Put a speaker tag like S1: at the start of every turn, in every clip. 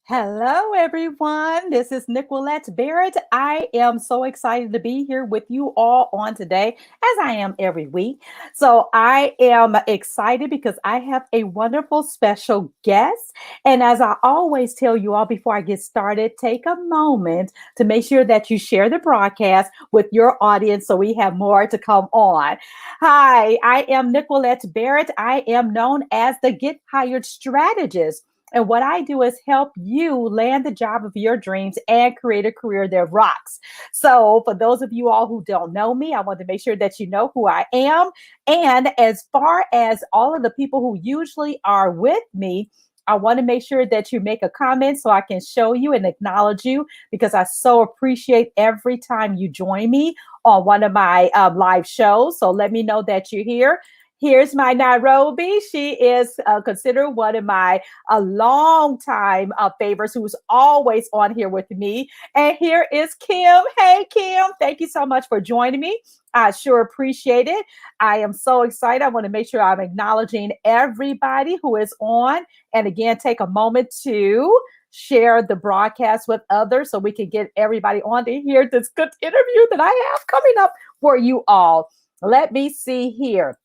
S1: Hello, everyone. This is Nickquolette Barrett. I am so excited to be here with you all on today, as I am every week. So I am excited because I have a wonderful special guest. And as I always tell you all before I get started, take a moment to make sure that you share the broadcast with your audience so we have more to come on. Hi, I am Nickquolette Barrett. I am known as the Get Hired Strategist. And what I do is help you land the job of your dreams and create a career that rocks. So, for those of you all who don't know me, I want to make sure that you know who I am. And as far as all of the people who usually are with me, I want to make sure that you make a comment so I can show you and acknowledge you because I so appreciate every time you join me on one of my live shows. So, let me know that you're here. Here's my Nairobi. She is considered one of my long time favorites who's always on here with me. And here is Kim. Hey, Kim. Thank you so much for joining me. I sure appreciate it. I am so excited. I want to make sure I'm acknowledging everybody who is on. And again, take a moment to share the broadcast with others so we can get everybody on to hear this good interview that I have coming up for you all. Let me see here.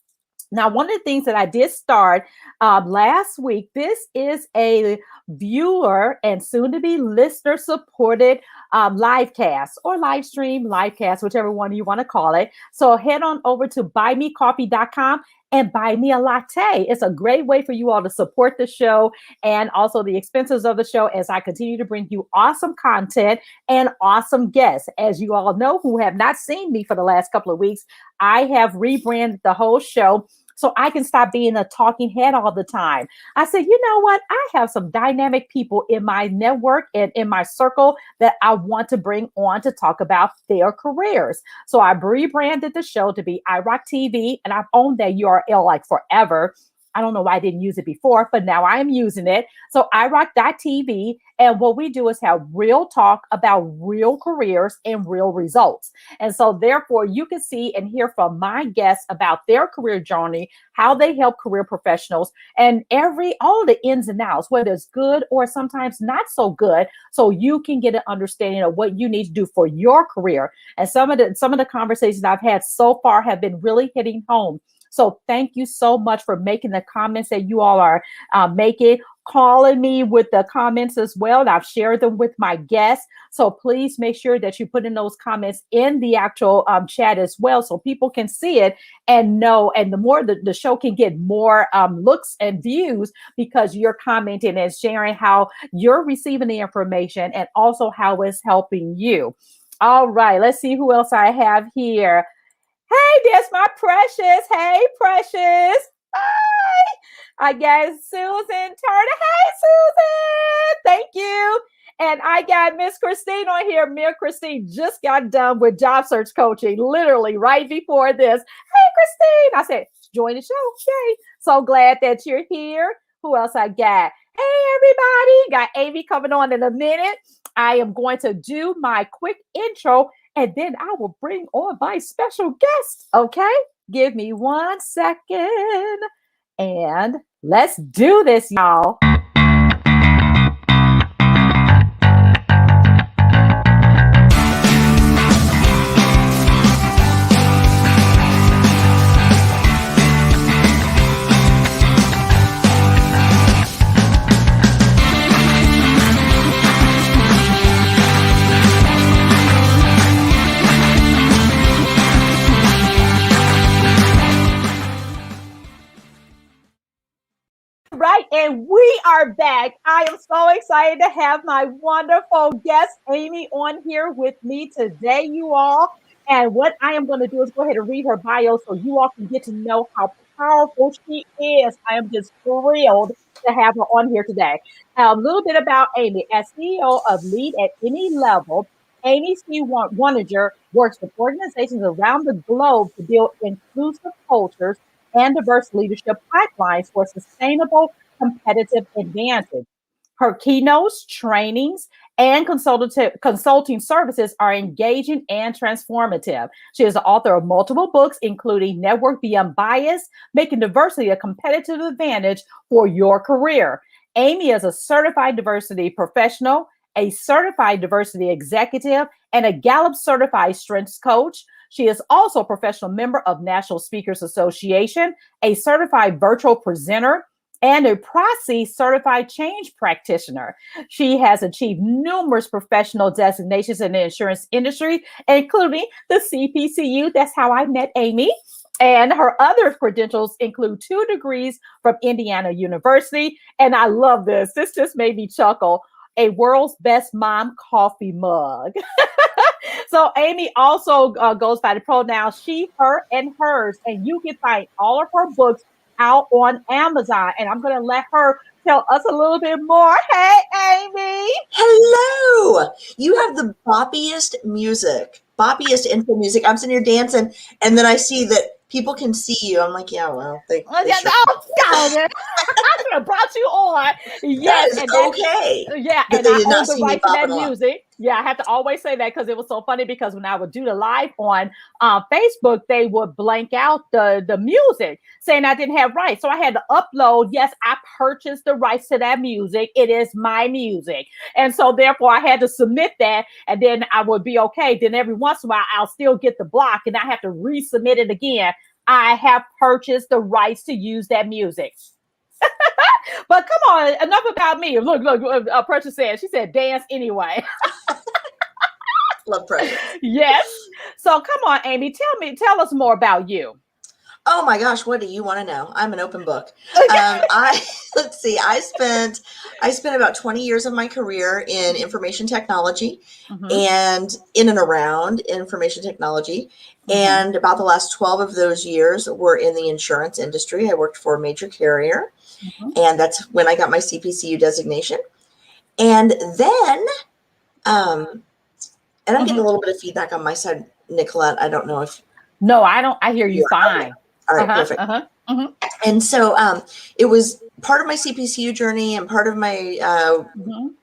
S1: Now, one of the things that I did start last week, this is a viewer and soon to be listener supported live cast or live stream, live cast, whichever one you want to call it. So head on over to buymecoffee.com and buy me a latte. It's a great way for you all to support the show and also the expenses of the show as I continue to bring you awesome content and awesome guests. As you all know who have not seen me for the last couple of weeks, I have rebranded the whole show so I can stop being a talking head all the time. I said, you know what? I have some dynamic people in my network and in my circle that I want to bring on to talk about their careers. So I rebranded the show to be iRock TV, and I've owned that URL like forever. I don't know why I didn't use it before, but now I am using it. So iRock.tv. And what we do is have real talk about real careers and real results. And so therefore you can see and hear from my guests about their career journey, how they help career professionals and all the ins and outs, whether it's good or sometimes not so good. So you can get an understanding of what you need to do for your career. And some of the conversations I've had so far have been really hitting home. So thank you so much for making the comments that you all are making, calling me with the comments as well. And I've shared them with my guests. So please make sure that you put in those comments in the actual chat as well so people can see it and know. And the more the show can get more looks and views because you're commenting and sharing how you're receiving the information and also how it's helping you. All right, let's see who else I have here. Hey, there's my Precious. Hey, Precious. Hi. I got Susan Turner. Hey, Susan. Thank you. And I got Miss Christine on here. Miss Christine just got done with job search coaching, literally right before this. Hey, Christine. I said, join the show. Yay. So glad that you're here. Who else I got? Hey, everybody. Got Amy coming on in a minute. I am going to do my quick intro and then I will bring on my special guest. Okay, give me 1 second. And let's do this, y'all. Right, and we are back. I am so excited to have my wonderful guest, Amy, on here with me today, you all. And what I am going to do is go ahead and read her bio so you all can get to know how powerful she is. I am just thrilled to have her on here today. A little bit about Amy. As CEO of Lead at Any Level, Amy C. Waninger works with organizations around the globe to build inclusive cultures and diverse leadership pipelines for sustainable competitive advantage. Her keynotes, trainings, and consulting services are engaging and transformative. She is the author of multiple books, including Network Beyond Bias, Making Diversity a Competitive Advantage for Your Career. Amy is a certified diversity professional, a certified diversity executive, and a Gallup Certified Strengths Coach. She is also a professional member of National Speakers Association, a certified virtual presenter, and a PROSI certified change practitioner. She has achieved numerous professional designations in the insurance industry, including the CPCU. That's how I met Amy. And her other credentials include 2 degrees from Indiana University. And I love this. This just made me chuckle. A world's best mom coffee mug. So Amy also goes by the pronouns she, her, and hers. And you can find all of her books out on Amazon. And I'm going to let her tell us a little bit more. Hey, Amy.
S2: Hello. You have the boppiest music, boppiest intro music. I'm sitting here dancing, and then I see that people can see you. I'm like, yeah, well, they
S1: Oh,
S2: sure.
S1: I should have brought you on. Yes,
S2: that is okay.
S1: Yeah,
S2: But
S1: and
S2: they
S1: I
S2: did
S1: own
S2: not
S1: the
S2: see me
S1: right to that
S2: bopping along.
S1: music. Yeah, I have to always say that because it was so funny because when I would do the live on Facebook, they would blank out the music saying I didn't have rights. So I had to upload. Yes, I purchased the rights to that music. It is my music. And so therefore I had to submit that and then I would be okay. Then every once in a while, I'll still get the block and I have to resubmit it again. I have purchased the rights to use that music. But come on, enough about me. Look, Precious said, she said dance anyway.
S2: Love Precious.
S1: Yes. So come on, Amy, tell us more about you.
S2: Oh my gosh, what do you want to know? I'm an open book. Let's see. I spent about 20 years of my career in information technology and in and around information technology. And about the last 12 of those years were in the insurance industry. I worked for a major carrier, and that's when I got my CPCU designation. And then, and I'm getting a little bit of feedback on my side, Nickquolette. I don't know if.
S1: No, I don't. I hear you fine.
S2: All right, perfect. And so it was part of my CPCU journey and part of my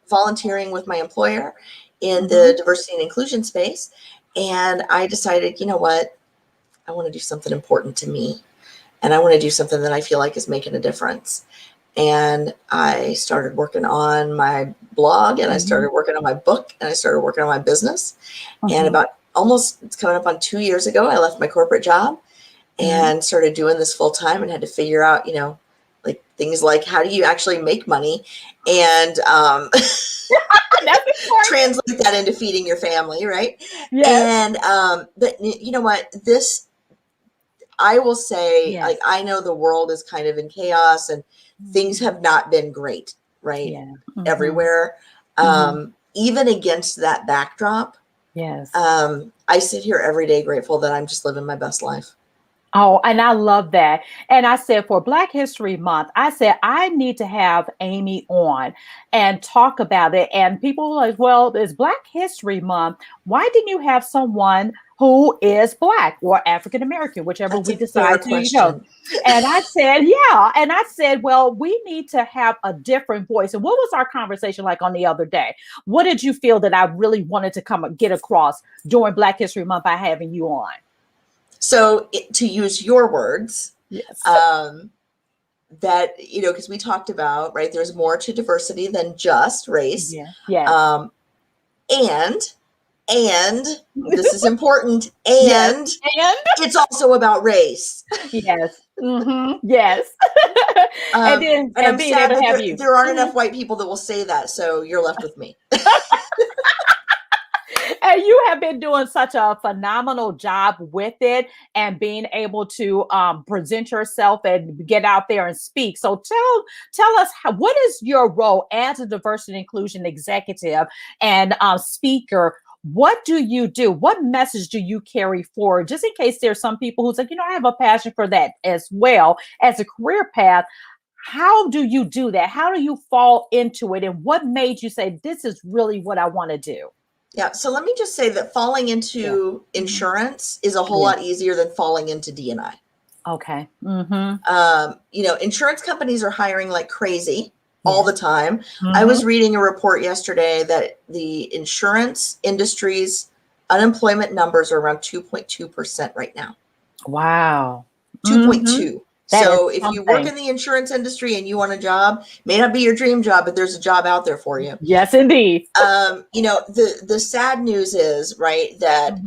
S2: volunteering with my employer in the diversity and inclusion space. And I decided, you know what? I want to do something important to me. And I want to do something that I feel like is making a difference. And I started working on my blog and I started working on my book and I started working on my business. And about it's coming up on 2 years ago, I left my corporate job and started doing this full time and had to figure out, like things like how do you actually make money and translate that into feeding your family, right? Yes. And but you know what, I will say, like, I know the world is kind of in chaos and things have not been great, right? Everywhere. Even against that backdrop, I sit here every day grateful that I'm just living my best life.
S1: Oh, and I love that. And I said for Black History Month, I said I need to have Amy on and talk about it. And people were like, well, it's Black History Month. Why didn't you have someone who is Black or African American, whichever we decide to, And I said, yeah. And I said, well, we need to have a different voice. And what was our conversation like on the other day? What did you feel that I really wanted to come and get across during Black History Month by having you on?
S2: So to use your words, that, because we talked about, right, there's more to diversity than just race. And this is important. And it's also about race.
S1: Yes. Yes. And
S2: I'm
S1: being
S2: sad
S1: able to have
S2: that there aren't enough white people that will say that. So you're left with me.
S1: And you have been doing such a phenomenal job with it and being able to present yourself and get out there and speak. So tell us, what is your role as a diversity and inclusion executive and speaker? What do you do? What message do you carry forward? Just in case there's some people who say, I have a passion for that as well as a career path. How do you do that? How do you fall into it? And what made you say, this is really what I want to do?
S2: Yeah. So let me just say that falling into insurance is a whole lot easier than falling into D&I.
S1: Okay.
S2: Insurance companies are hiring like crazy all the time. I was reading a report yesterday that the insurance industry's unemployment numbers are around 2.2% right now.
S1: Wow.
S2: 2.2.
S1: That is
S2: So if you work
S1: something.
S2: in the insurance industry and you want a job, may not be your dream job, but there's a job out there for you.
S1: Yes, indeed.
S2: You know, the sad news is, right, that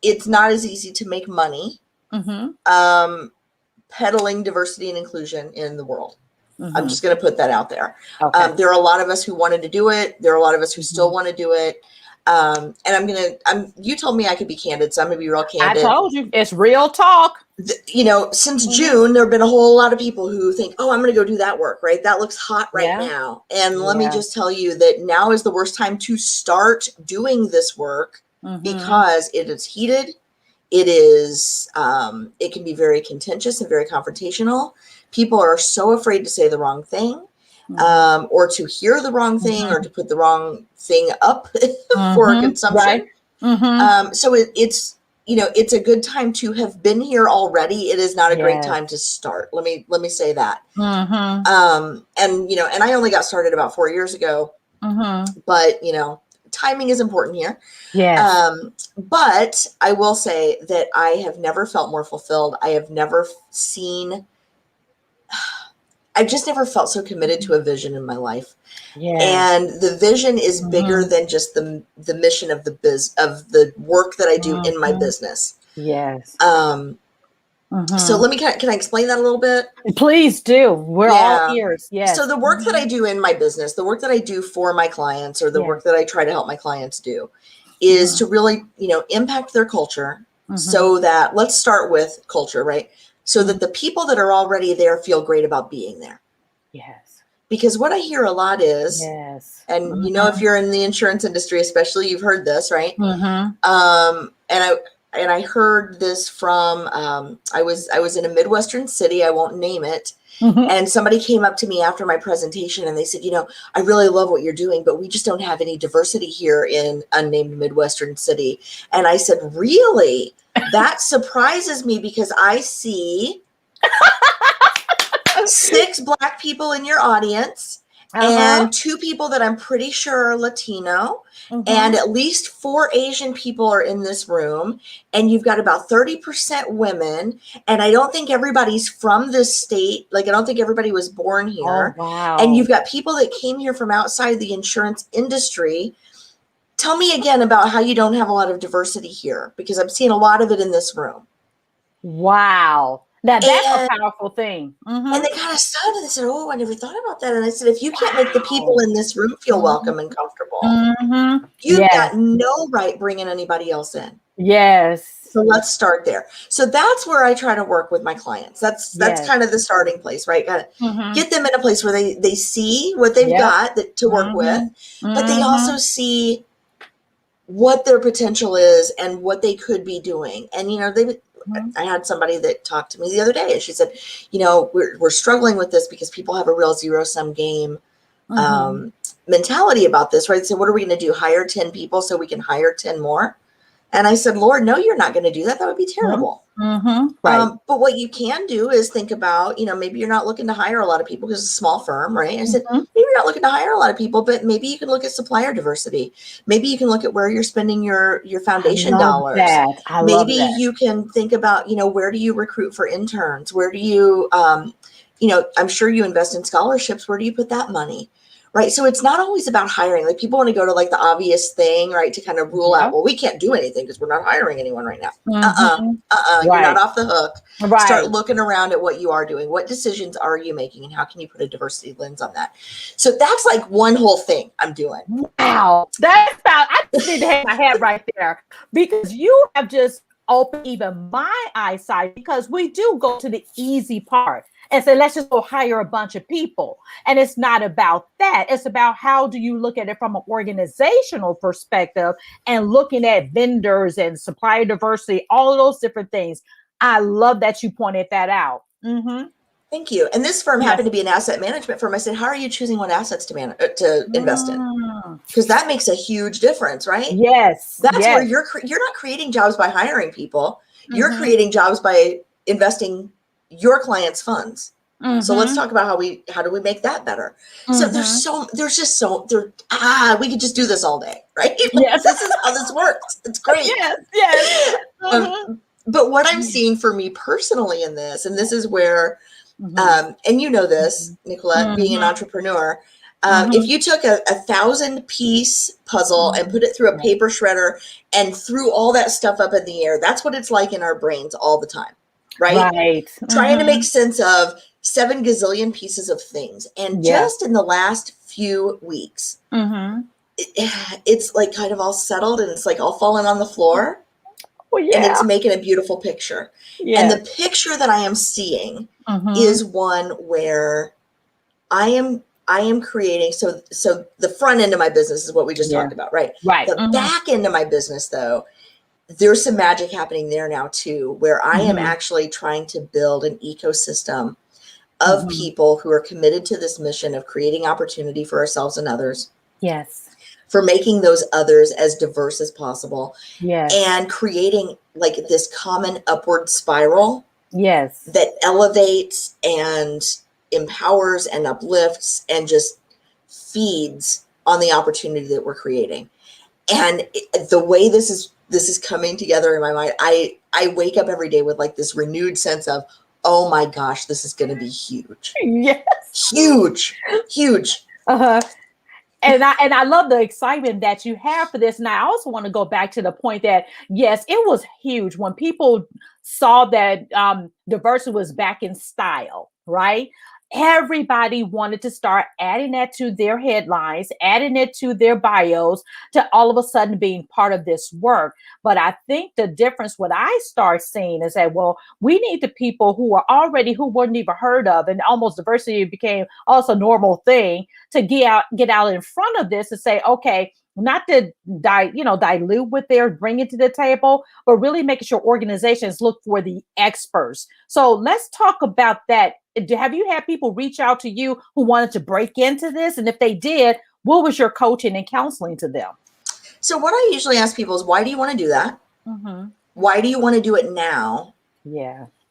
S2: it's not as easy to make money peddling diversity and inclusion in the world. I'm just going to put that out there.
S1: Okay.
S2: There are a lot of us who wanted to do it. There are a lot of us who still want to do it. And you told me I could be candid, so I'm going to be real candid.
S1: I told you, it's real talk.
S2: You know, since June, there have been a whole lot of people who think, oh, I'm going to go do that work, right? That looks hot right now. And let me just tell you that now is the worst time to start doing this work because it is heated. It is, it can be very contentious and very confrontational. People are so afraid to say the wrong thing, or to hear the wrong thing, or to put the wrong thing up for consumption.
S1: Right.
S2: So it's, you know, it's a good time to have been here already. It is not a great time to start. Let me say that. And, you know, and I only got started about 4 years ago, but, you know, timing is important here.
S1: Yes.
S2: But I will say that I have never felt more fulfilled. I have never I've just never felt so committed to a vision in my life. And the vision is bigger than just the mission of the work that I do in my business.
S1: Yes.
S2: So can I explain that a little bit?
S1: Please do. We're all ears. Yes.
S2: So the work that I do in my business, the work that I do for my clients, or the work that I try to help my clients do, is to really, you know, impact their culture, so that, let's start with culture, right? So that the people that are already there feel great about being there. Yes. Because what I hear a lot is, and you know, if you're in the insurance industry, especially, you've heard this, right? And I heard this from, I was in a Midwestern city, I won't name it. And somebody came up to me after my presentation and they said, you know, I really love what you're doing, but we just don't have any diversity here in unnamed Midwestern city. And I said, really? That surprises me, because I see 6 Black people in your audience, and 2 people that I'm pretty sure are Latino, and at least 4 Asian people are in this room, and you've got about 30% women, and I don't think everybody's from this state. Like, I don't think everybody was born here.
S1: Oh, wow.
S2: And you've got people that came here from outside the insurance industry. Tell me again about how you don't have a lot of diversity here, because I'm seeing a lot of it in this room.
S1: Wow. Now that's a powerful thing.
S2: And they kind of started. They said, oh, I never thought about that. And I said, if you can't make the people in this room feel welcome and comfortable, you've got no right bringing anybody else in.
S1: Yes.
S2: So let's start there. So that's where I try to work with my clients. That's kind of the starting place, right? Got to get them in a place where they see what they've got to work with, but they also see what their potential is and what they could be doing. And, you know, I had somebody that talked to me the other day, and she said, you know, we're struggling with this because people have a real zero-sum game mentality about this, right? So what are we going to do? Hire 10 people so we can hire 10 more? And I said, Lord, no, you're not going to do that. That would be terrible. Right. But what you can do is think about, you know, maybe you're not looking to hire a lot of people because it's a small firm, right? I said, maybe you're not looking to hire a lot of people, but maybe you can look at supplier diversity. Maybe you can look at where you're spending your foundation dollars. Maybe you can think about, you know, where do you recruit for interns? Where do you, you know, I'm sure you invest in scholarships. Where do you put that money? Right. So it's not always about hiring. Like, people want to go to like the obvious thing, right? To kind of rule out, well, we can't do anything because we're not hiring anyone right now. You're not off the hook. Start looking around at what you are doing. What decisions are you making, and how can you put a diversity lens on that? So that's like one whole thing I'm doing.
S1: Wow. I just need to have my head right there, because you have just opened even my eyesight, because we do go to the easy part and say, let's just go hire a bunch of people. And it's not about that. It's about, how do you look at it from an organizational perspective, and looking at vendors and supplier diversity, all of those different things. I love that you pointed that out.
S2: Thank you. And this firm happened to be an asset management firm. I said, how are you choosing what assets to invest in? Because that makes a huge difference, right?
S1: Yes.
S2: That's where you're not creating jobs by hiring people. You're creating jobs by investing your clients' funds. So let's talk about how do we make that better? So we could just do this all day, right?
S1: Yes.
S2: This is how this works. It's great.
S1: Yes.
S2: But what I'm seeing for me personally in this, and this is where And you know this, Nickquolette, being an entrepreneur. If you took a 1,000-piece puzzle and put it through a paper shredder and threw all that stuff up in the air, that's what it's like in our brains all the time, right? Trying to make sense of 7 gazillion pieces of things. And just in the last few weeks, it's like kind of all settled and it's like all falling on the floor. And it's making a beautiful picture. And the picture that I am seeing is one where I am creating. So the front end of my business is what we just talked about, right? The back end of my business, though, there's some magic happening there now too, where I am actually trying to build an ecosystem of people who are committed to this mission of creating opportunity for ourselves and others. For making those others as diverse as possible. And creating like this common upward spiral. That elevates and empowers and uplifts and just feeds on the opportunity that we're creating. And the way this is coming together in my mind, I wake up every day with like this renewed sense of, oh my gosh, this is going to be huge. Huge.
S1: And I love the excitement that you have for this. And I also want to go back to the point that, yes, it was huge when people saw that diversity was back in style, right? Everybody wanted to start adding that to their headlines, adding it to their bios, to all of a sudden being part of this work. But I think the difference, what I start seeing is that, well, we need the people who weren't even heard of, and almost diversity became also a normal thing, to get out in front of this and say, okay, not to dilute what they're bringing to the table, but really making sure organizations look for the experts. So let's talk about that. Have you had people reach out to you who wanted to break into this? And if they did, what was your coaching and counseling to them?
S2: So what I usually ask people is, why do you want to do that? Why do you want to do it now?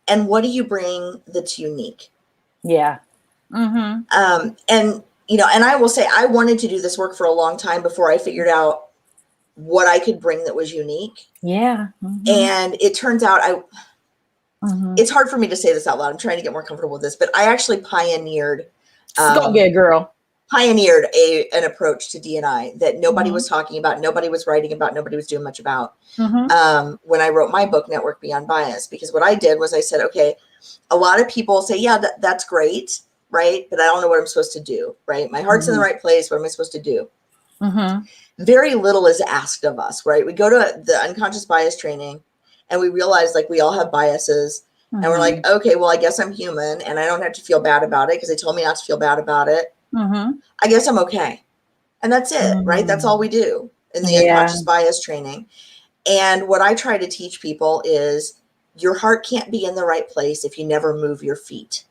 S2: And what do you bring that's unique? And and I will say, I wanted to do this work for a long time before I figured out what I could bring that was unique. And it turns out it's hard for me to say this out loud. I'm trying to get more comfortable with this, but I actually pioneered an approach to D&I that nobody was talking about, nobody was writing about, nobody was doing much about when I wrote my book, Network Beyond Bias. Because what I did was I said, okay, a lot of people say, yeah, that's great, right? But I don't know what I'm supposed to do, right? My heart's in the right place. What am I supposed to do? Very little is asked of us, right? We go to the unconscious bias training and we realize like we all have biases. And we're like, okay, well, I guess I'm human and I don't have to feel bad about it because they told me not to feel bad about it. I guess I'm okay. And that's it, right? That's all we do in the unconscious bias training. And what I try to teach people is your heart can't be in the right place if you never move your feet.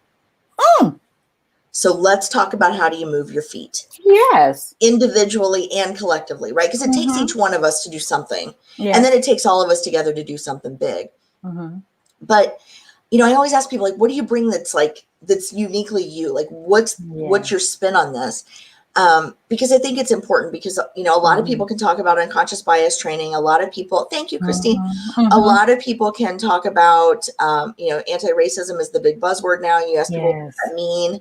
S2: So let's talk about, how do you move your feet? Individually and collectively, right? Because it takes each one of us to do something. And then it takes all of us together to do something big. But, I always ask people, like, what do you bring that's uniquely you? Like, what's your spin on this? Because I think it's important because, a lot of people can talk about unconscious bias training. A lot of people, thank you, Christine. A lot of people can talk about, anti-racism is the big buzzword now. You ask people, what does that mean?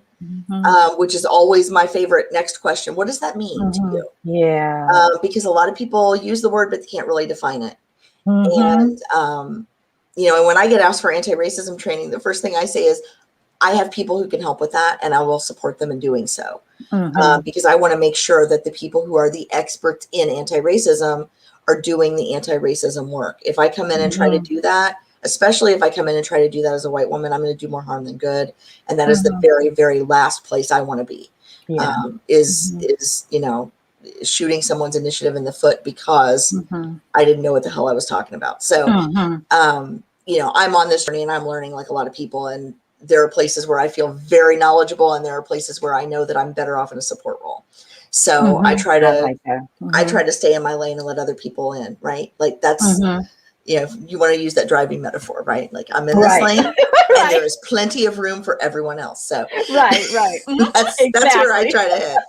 S2: Which is always my favorite next question. What does that mean to you? Because a lot of people use the word, but they can't really define it. And, and when I get asked for anti-racism training, the first thing I say is, I have people who can help with that, and I will support them in doing so. Because I want to make sure that the people who are the experts in anti-racism are doing the anti-racism work. If I come in and try to do that, especially if I come in and try to do that as a white woman, I'm going to do more harm than good. And that is the very, very last place I want to be, is shooting someone's initiative in the foot because I didn't know what the hell I was talking about. So, I'm on this journey and I'm learning like a lot of people, and there are places where I feel very knowledgeable and there are places where I know that I'm better off in a support role. So I try to stay in my lane and let other people in, right? Like that's, if you want to use that driving metaphor, right? Like I'm in this lane and there is plenty of room for everyone else. So
S1: right.
S2: that's where I try to head.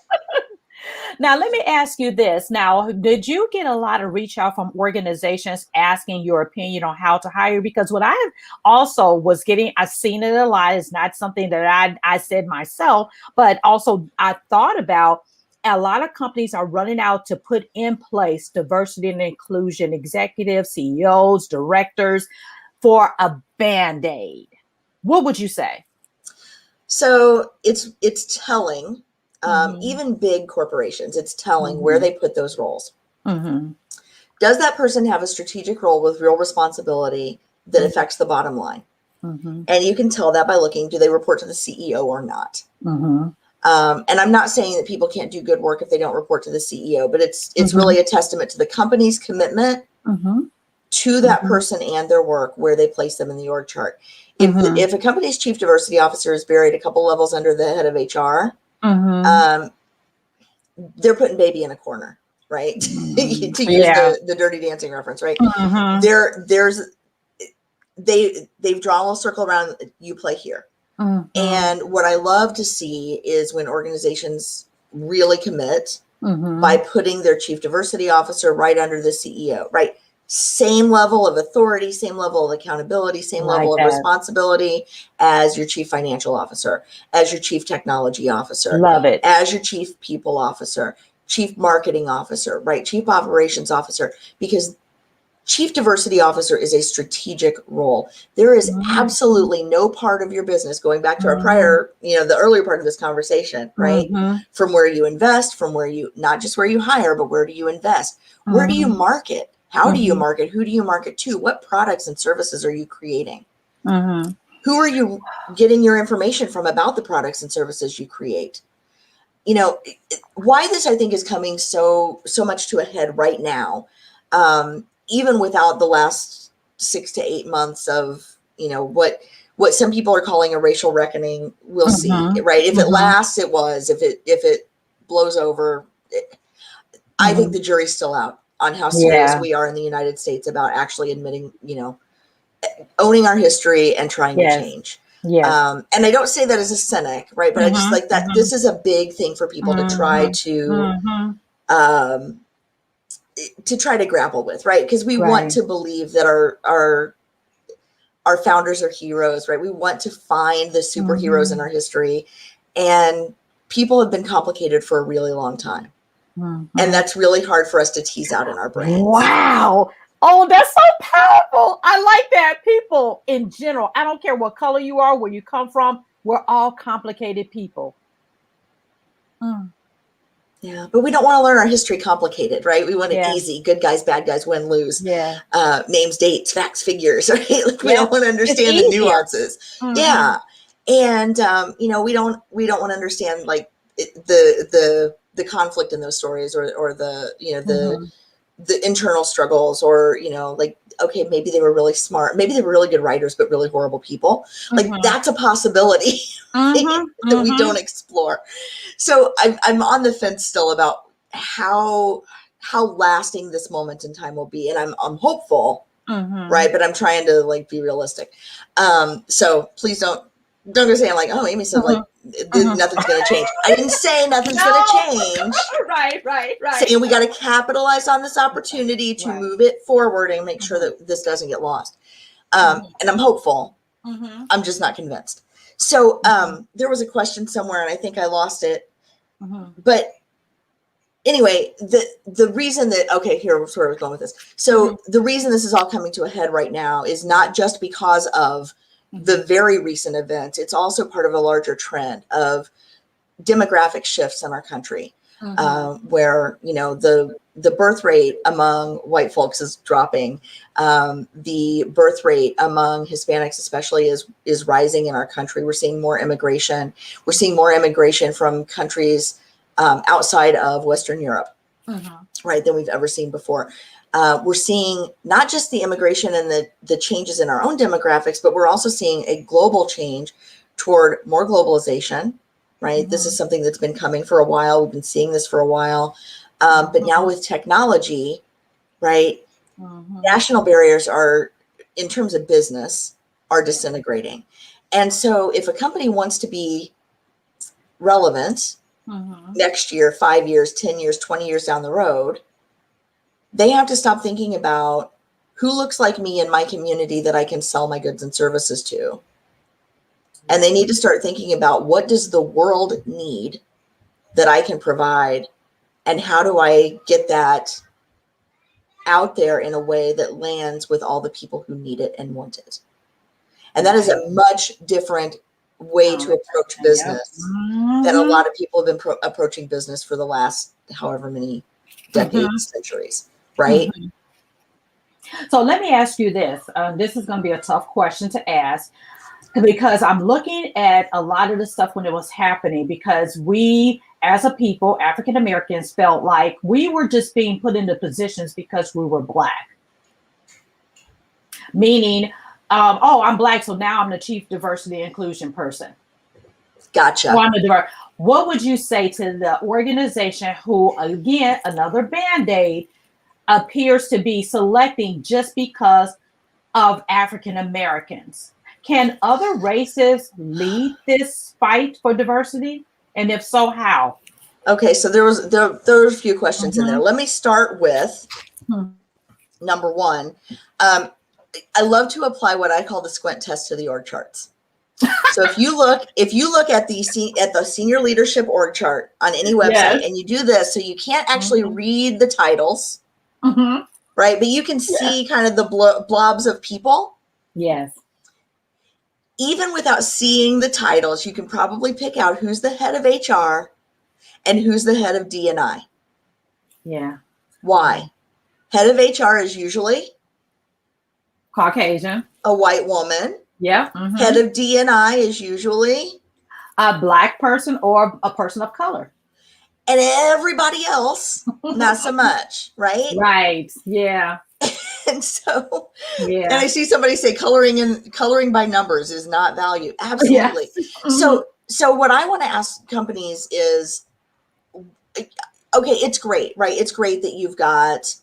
S1: Now, let me ask you this. Now, did you get a lot of reach out from organizations asking your opinion on how to hire? Because what I also was getting, I've seen it a lot. It's not something that I said myself, but also I thought about a lot of companies are running out to put in place diversity and inclusion executives, CEOs, directors for a Band-Aid. What would you say?
S2: So it's telling, even big corporations, it's telling where they put those roles. Does that person have a strategic role with real responsibility that affects the bottom line? And you can tell that by looking, do they report to the CEO or not? And I'm not saying that people can't do good work if they don't report to the CEO, but it's really a testament to the company's commitment to that person and their work, where they place them in the org chart. If a company's chief diversity officer is buried a couple levels under the head of HR, they're putting baby in a corner, right? To use the Dirty Dancing reference, right? They've drawn a little circle around, you play here. And what I love to see is when organizations really commit by putting their chief diversity officer right under the CEO, right? Same level of authority, same level of accountability, same level of responsibility as your chief financial officer, as your chief technology officer,
S1: love it,
S2: as your chief people officer, chief marketing officer, right? Chief operations officer, because chief diversity officer is a strategic role. There is absolutely no part of your business, going back to our prior, the earlier part of this conversation, right? From where you invest, from where you, not just where you hire, but where do you invest? Where do you market? How do you market? Who do you market to? What products and services are you creating? Who are you getting your information from about the products and services you create? Why this, I think, is coming so much to a head right now, even without the last 6 to 8 months of, what some people are calling a racial reckoning. We'll see, right? If it lasts, it was. If it blows over, I think the jury's still out on how serious we are in the United States about actually admitting, owning our history and trying to change. And I don't say that as a cynic, right? But I just like that this is a big thing for people to try to grapple with, right? Because we want to believe that our founders are heroes, right? We want to find the superheroes in our history, and people have been complicated for a really long time. And that's really hard for us to tease out in our brains.
S1: Wow. Oh, that's so powerful. I like that. People in general, I don't care what color you are, where you come from, we're all complicated people.
S2: Yeah, but we don't want to learn our history complicated, right? We want it easy. Good guys, bad guys, win, lose. Names, dates, facts, figures, right? Like we don't want to understand the nuances. Yeah. And we don't want to understand like the conflict in those stories, or the internal struggles, or like, okay, maybe they were really smart, maybe they were really good writers, but really horrible people. Like that's a possibility that we don't explore. So I'm on the fence still about how lasting this moment in time will be, and I'm hopeful, right? But I'm trying to like be realistic. So please don't go saying like, oh, Amy said like nothing's going to change. I didn't say nothing's going to change.
S1: Right.
S2: Saying we got to capitalize on this opportunity to move it forward and make sure that this doesn't get lost. And I'm hopeful. I'm just not convinced. So there was a question somewhere, and I think I lost it. But anyway, the reason that, okay, here's where I was going with this. So the reason this is all coming to a head right now is not just because of the very recent events. It's also part of a larger trend of demographic shifts in our country, where, the birth rate among white folks is dropping. The birth rate among Hispanics especially is rising in our country. We're seeing more immigration. We're seeing more immigration from countries outside of Western Europe, right, than we've ever seen before. We're seeing not just the immigration and the changes in our own demographics, but we're also seeing a global change toward more globalization, right? This is something that's been coming for a while. We've been seeing this for a while. But now with technology, right, national barriers are, in terms of business, are disintegrating. And so if a company wants to be relevant, next year, 5 years, 10 years, 20 years down the road, they have to stop thinking about who looks like me in my community that I can sell my goods and services to. And they need to start thinking about, what does the world need that I can provide? And how do I get that out there in a way that lands with all the people who need it and want it? And that is a much different way to approach business than a lot of people have been approaching business for the last however many decades, centuries, right?
S1: So let me ask you this. This is going to be a tough question to ask, because I'm looking at a lot of the stuff when it was happening, because we, as a people, African Americans, felt like we were just being put into positions because we were Black. Meaning, oh, I'm Black, so now I'm the chief diversity inclusion person.
S2: Gotcha.
S1: So what would you say to the organization who, again, another Band-Aid, appears to be selecting just because of African Americans? Can other races lead this fight for diversity? And if so, how?
S2: Okay, so there were a few questions in there. Let me start with number one. I love to apply what I call the squint test to the org charts. So if you look at the senior leadership org chart on any website, and you do this, so you can't actually read the titles, right? But you can see kind of the blobs of people.
S1: Yes.
S2: Even without seeing the titles, you can probably pick out who's the head of HR and who's the head of D&I.
S1: Yeah.
S2: Why? Head of HR is usually
S1: Caucasian,
S2: a white woman.
S1: Yeah.
S2: Head of D&I is usually
S1: a Black person or a person of color.
S2: And everybody else, not so much, right?
S1: Right. Yeah.
S2: And so, and I see somebody say coloring by numbers is not value. Absolutely. Yes. So what I want to ask companies is, okay, it's great, right? It's great that you've got,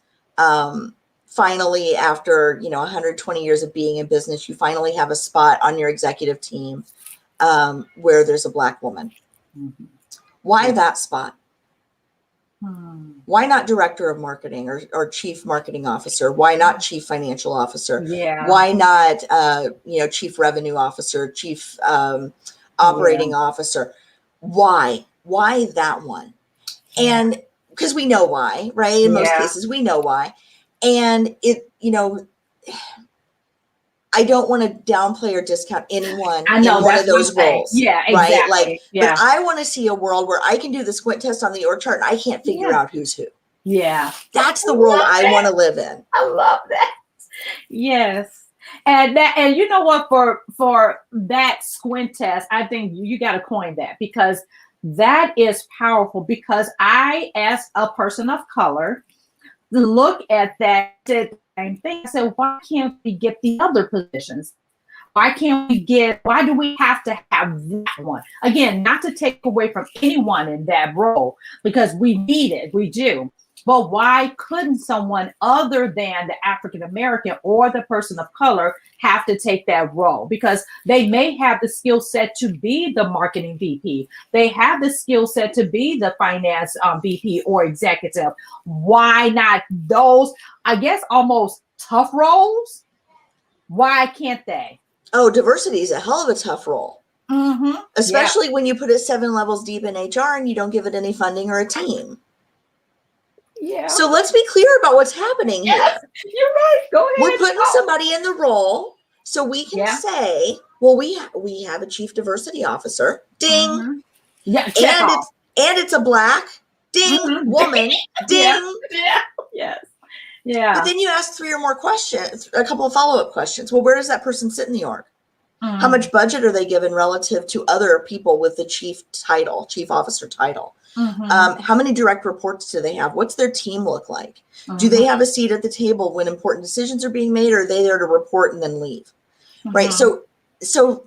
S2: finally, after, 120 years of being in business, you finally have a spot on your executive team, where there's a Black woman. Why that spot? Why not director of marketing or chief marketing officer? Why not chief financial officer?
S1: Yeah.
S2: Why not, chief revenue officer, chief operating officer? Why that one? And because we know why, right? In most cases, we know why. And I don't want to downplay or discount anyone in one of those roles.
S1: Yeah, exactly.
S2: Right? But I want to see a world where I can do the squint test on the org chart and I can't figure out who's who.
S1: Yeah.
S2: That's the world I want to live in.
S1: I love that. Yes. And you know what, for that squint test, I think you got to coin that, because that is powerful. Because I, as a person of color, look at that same thing. I said, why can't we get the other positions? Why do we have to have that one? Again, not to take away from anyone in that role, because we need it, we do. But why couldn't someone other than the African American or the person of color have to take that role? Because they may have the skill set to be the marketing VP. They have the skill set to be the finance VP or executive. Why not those, I guess, almost tough roles? Why can't they?
S2: Oh, diversity is a hell of a tough role. Especially when you put it 7 levels deep in HR and you don't give it any funding or a team.
S1: Yeah.
S2: So let's be clear about what's happening here.
S1: You're right. Go ahead.
S2: We're putting somebody in the role so we can say, well, we have a chief diversity officer. Ding.
S1: Yeah.
S2: And it's a Black woman. Ding.
S1: Yes. Yeah.
S2: But then you ask 3 or more questions, a couple of follow-up questions. Well, where does that person sit in the org? How much budget are they given relative to other people with the chief officer title? How many direct reports do they have? What's their team look like? Do they have a seat at the table when important decisions are being made, or are they there to report and then leave? Right. So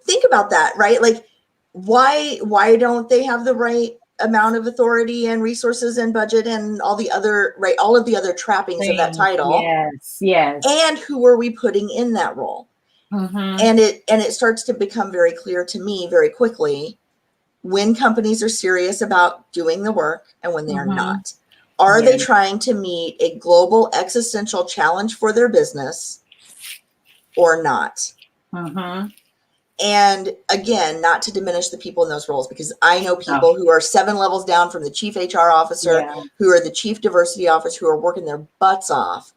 S2: think about that, right? Like, why don't they have the right amount of authority and resources and budget and all of the other trappings of that title?
S1: Yes.
S2: And who are we putting in that role? And it starts to become very clear to me very quickly when companies are serious about doing the work and when they are not. Are
S1: Yeah.
S2: they trying to meet a global existential challenge for their business or not? And again, not to diminish the people in those roles, because I know people who are 7 levels down from the chief HR officer, who are the chief diversity officer, who are working their butts off.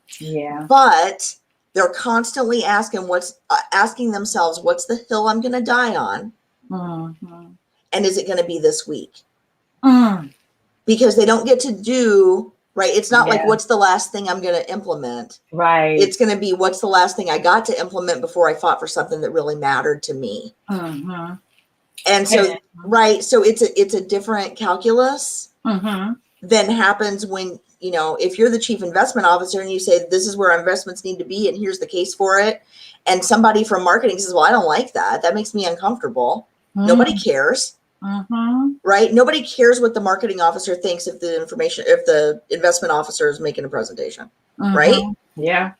S2: But they're constantly asking themselves, what's the hill I'm going to die on? And is it going to be this week? Because they don't get to do, right? It's not like, what's the last thing I'm going to implement?
S1: Right.
S2: It's going to be, what's the last thing I got to implement before I fought for something that really mattered to me? And so, right. So it's a different calculus than happens when, you know, if you're the chief investment officer and you say, this is where our investments need to be, and here's the case for it. And somebody from marketing says, well, I don't like that. That makes me uncomfortable. Nobody cares. Right? Nobody cares what the marketing officer thinks if the investment officer is making a presentation. Right?
S1: Yeah.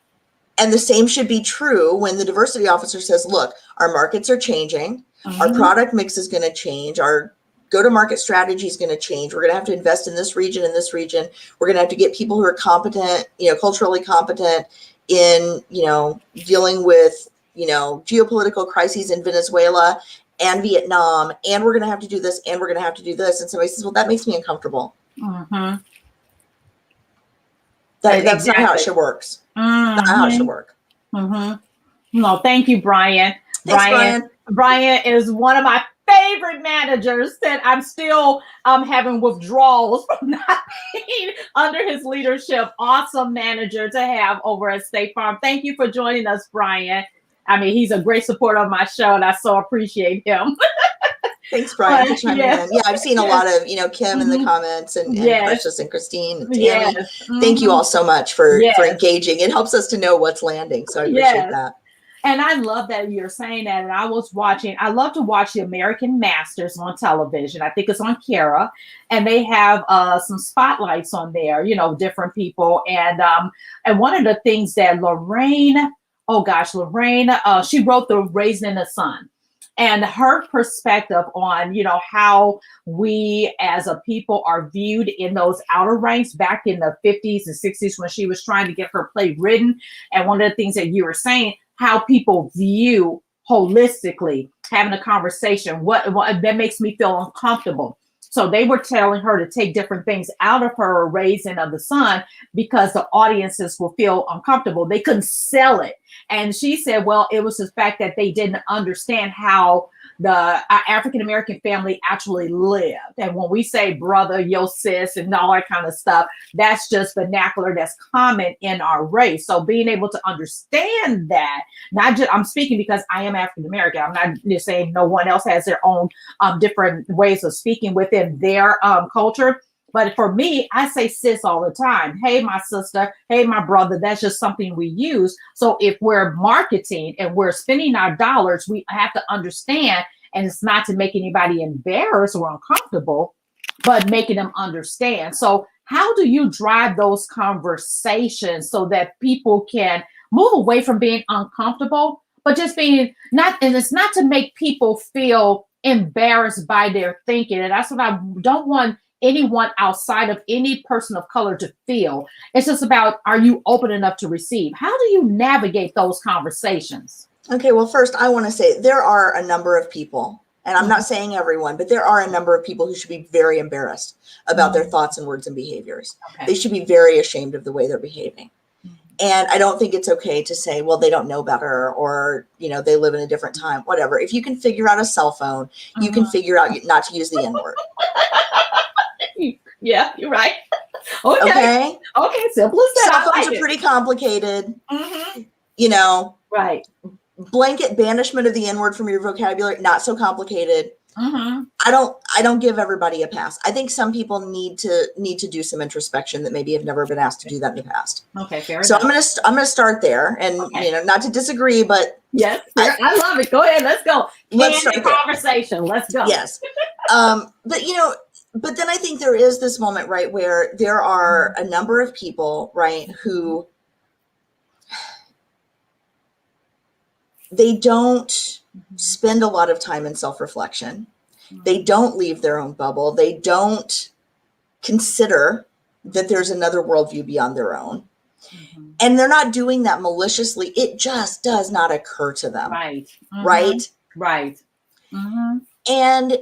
S2: And the same should be true when the diversity officer says, look, our markets are changing. Our product mix is going to change. Our go-to-market strategy is going to change. We're going to have to invest in this region and this region. We're going to have to get people who are competent, you know, culturally competent in, you know, dealing with, you know, geopolitical crises in Venezuela and Vietnam. And we're going to have to do this, and we're going to have to do this. And somebody says, well, that makes me uncomfortable. That's not how it should work. Not how it should work.
S1: No, thank you, Brian.
S2: Thanks, Brian.
S1: Brian is one of my favorite managers that I'm still having withdrawals from not being under his leadership. Awesome manager to have over at State Farm. Thank you for joining us, Brian. I mean, he's a great supporter of my show, and I so appreciate him.
S2: Thanks, Brian, for chiming in. Yeah, I've seen a lot of, you know, Kim in the comments, and Precious and Christine and Tammy. Thank you all so much for engaging. It helps us to know what's landing. So I appreciate that.
S1: And I love that you're saying that. And I love to watch the American Masters on television. I think it's on Kara, and they have some spotlights on there, you know, different people. And one of the things that Lorraine, she wrote the Raisin in the Sun. And her perspective on, you know, how we as a people are viewed in those outer ranks back in the 50s and 60s when she was trying to get her play written. And one of the things that you were saying, how people view holistically having a conversation, what that makes me feel uncomfortable. So they were telling her to take different things out of her Raisin of the Sun because the audiences will feel uncomfortable. They couldn't sell it. And she said, well, it was the fact that they didn't understand how the African-American family actually lived. And when we say brother, yo sis, and all that kind of stuff, that's just vernacular that's common in our race. So being able to understand that, not just, I'm speaking because I am African-American. I'm not just saying no one else has their own different ways of speaking within their culture. But for me, I say sis all the time. Hey, my sister. Hey, my brother. That's just something we use. So if we're marketing and we're spending our dollars, we have to understand, and it's not to make anybody embarrassed or uncomfortable, but making them understand. So how do you drive those conversations so that people can move away from being uncomfortable, but just being not, and it's not to make people feel embarrassed by their thinking. And that's what I don't want anyone outside of any person of color to feel. It's just about, are you open enough to receive? How do you navigate those conversations?
S2: Okay, well, first I want to say there are a number of people, and I'm not saying everyone, but there are a number of people who should be very embarrassed about their thoughts and words and behaviors. Okay. They should be very ashamed of the way they're behaving. And I don't think it's okay to say, well, they don't know better, or, you know, they live in a different time, whatever. If you can figure out a cell phone, you can figure out not to use the N-word.
S1: Yeah, you're right. Okay. Simple as that.
S2: Cell phones are pretty complicated. You know,
S1: right.
S2: Blanket banishment of the N-word from your vocabulary, not so complicated. I don't give everybody a pass. I think some people need to do some introspection that maybe have never been asked to do that in the past. Okay, fair enough. So I'm gonna start there, and you know, not to disagree, but
S1: yes, I love it. Go ahead, let's go. Let's start the conversation. Let's go.
S2: Yes, but you know. But then I think there is this moment, right, where there are a number of people, right, who they don't spend a lot of time in self-reflection. They don't leave their own bubble. They don't consider that there's another worldview beyond their own. And they're not doing that maliciously. It just does not occur to them.
S1: Right.
S2: Right.
S1: Right.
S2: And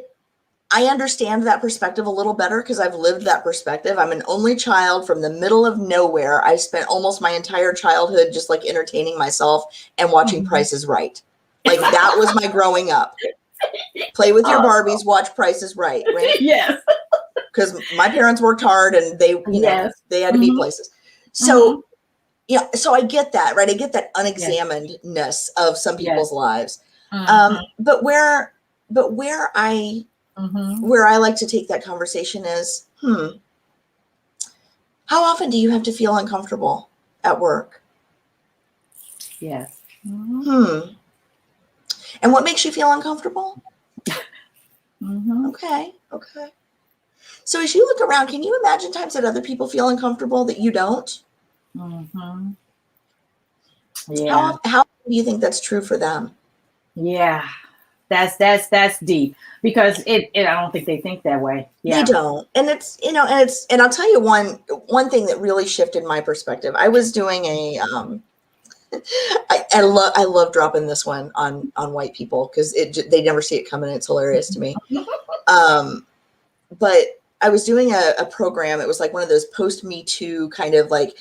S2: I understand that perspective a little better because I've lived that perspective. I'm an only child from the middle of nowhere. I spent almost my entire childhood just like entertaining myself and watching Price is Right. Like that was my growing up. Play with your Barbies, watch Price is Right. Right.
S1: Yes.
S2: Because my parents worked hard and they, you know, they had to be places. So, yeah, so I get that, right? I get that unexaminedness of some people's lives. But where I like to take that conversation is, how often do you have to feel uncomfortable at work?
S1: Yes.
S2: And what makes you feel uncomfortable? Okay. So as you look around, can you imagine times that other people feel uncomfortable that you don't?
S1: Yeah.
S2: How do you think that's true for them?
S1: Yeah. That's deep because I don't think they think that way. Yeah.
S2: They don't. And it's, you know, and I'll tell you one thing that really shifted my perspective. I was doing a, I love dropping this one on white people because they never see it coming. It's hilarious to me. But I was doing a program. It was like one of those post Me Too kind of like,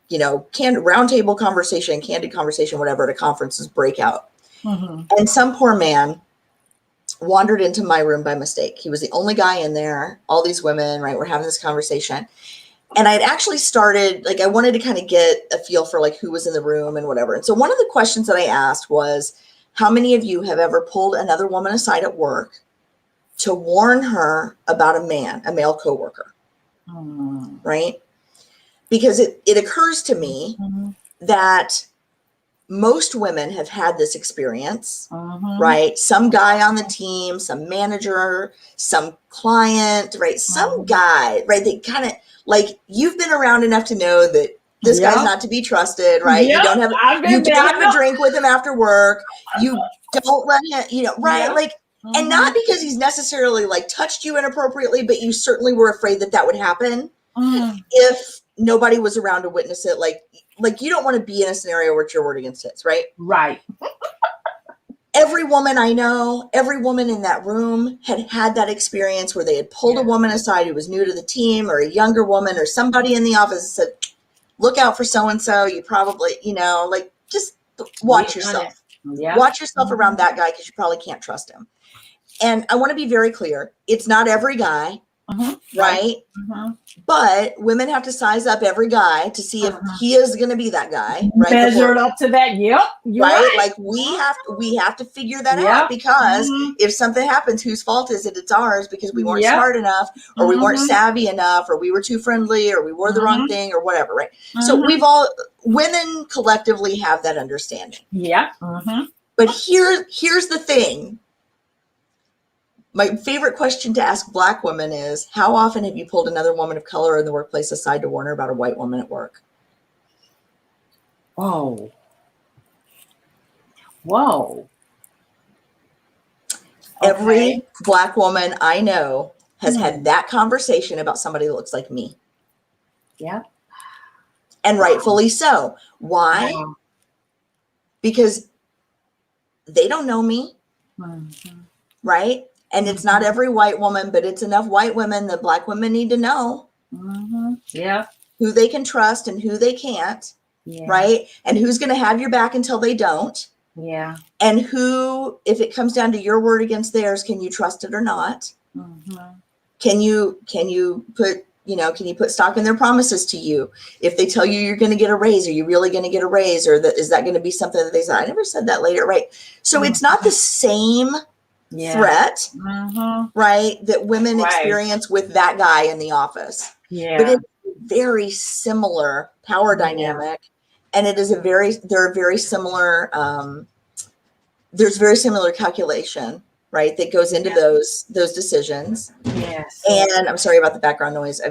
S2: you know, roundtable conversation, candid conversation, whatever, at a conference's breakout. And some poor man wandered into my room by mistake. He was the only guy in there. All these women, right, were having this conversation. And I'd actually started, like, I wanted to kind of get a feel for like who was in the room and whatever. And so one of the questions that I asked was, how many of you have ever pulled another woman aside at work to warn her about a male coworker? Right? Because it occurs to me that most women have had this experience, right? Some guy on the team, some manager, some client, right? Some guy, right? They kind of like, you've been around enough to know that this guy's not to be trusted, right? You don't have a drink with him after work. You don't let him, you know, right? Like, and not because he's necessarily like touched you inappropriately, but you certainly were afraid that would happen if nobody was around to witness it. Like you don't want to be in a scenario where it's your word against his, right?
S1: Right.
S2: Every woman I know, every woman in that room had that experience where they had pulled a woman aside who was new to the team, or a younger woman, or somebody in the office and said, look out for so-and-so. You probably, you know, like, just watch yourself. Watch yourself around that guy because you probably can't trust him. And I want to be very clear. It's not every guy, right? But women have to size up every guy to see if he is going to be that guy, right?
S1: Measured up to that. Yep.
S2: Right? Like we have to figure that out, because if something happens, whose fault is it? It's ours, because we weren't smart enough, or we weren't savvy enough, or we were too friendly, or we wore the wrong thing, or whatever, right? So women collectively have that understanding.
S1: Yeah.
S2: But here's the thing. My favorite question to ask Black women is, how often have you pulled another woman of color in the workplace aside to warn her about a white woman at work?
S1: Whoa.
S2: Every Black woman I know has had that conversation about somebody that looks like me.
S1: Yeah.
S2: And rightfully so. Why? Because they don't know me. Right? And it's not every white woman, but it's enough white women that Black women need to know who they can trust and who they can't, right? And who's going to have your back until they don't.
S1: Yeah.
S2: And who, if it comes down to your word against theirs, can you trust it or not? Can you put stock in their promises to you? If they tell you you're going to get a raise, are you really going to get a raise? Or is that going to be something that they said, I never said that later, right? So it's not the same threat, right, that women experience with that guy in the office. But it's a very similar power dynamic, and it is there are very similar there's very similar calculation, right, that goes into those decisions. And I'm sorry about the background noise.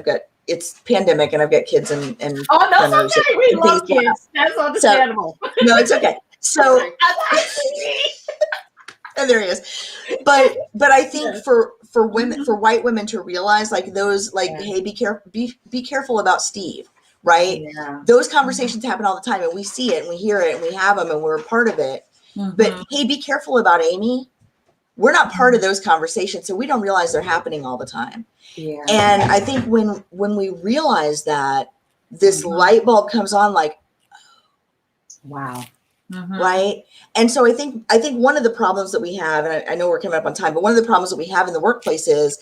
S2: It's pandemic and I've got kids and
S1: oh, no, it's okay. We love kids. That's understandable.
S2: So, no, it's okay. So and there he is. But I think for for women, for white women to realize like those, like, hey, be careful about Steve, right?
S1: Yeah.
S2: Those conversations happen all the time, and we see it and we hear it and we have them and we're a part of it. But hey, be careful about Amy. We're not part of those conversations, so we don't realize they're happening all the time.
S1: Yeah.
S2: And I think when we realize that, this light bulb comes on, like,
S1: wow.
S2: Right. And so I think one of the problems that we have, and I know we're coming up on time, but one of the problems that we have in the workplace is,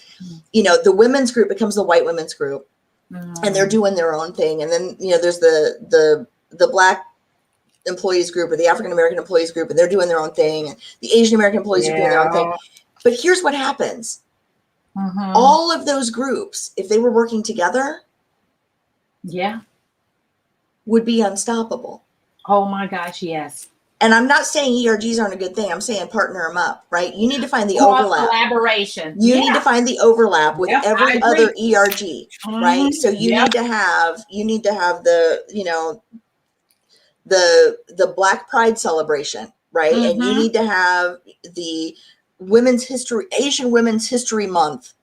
S2: you know, the women's group becomes the white women's group, and they're doing their own thing. And then, you know, there's the Black employees group or the African American employees group, and they're doing their own thing. And the Asian American employees are doing their own thing. But here's what happens. All of those groups, if they were working together, would be unstoppable.
S1: Oh my gosh, yes.
S2: And I'm not saying ERGs aren't a good thing. I'm saying partner them up, right? You need to find the overlap.
S1: Collaboration.
S2: You need to find the overlap with every other ERG, right? So you need to have the, you know, the Black Pride celebration, right? And you need to have the Asian Women's History Month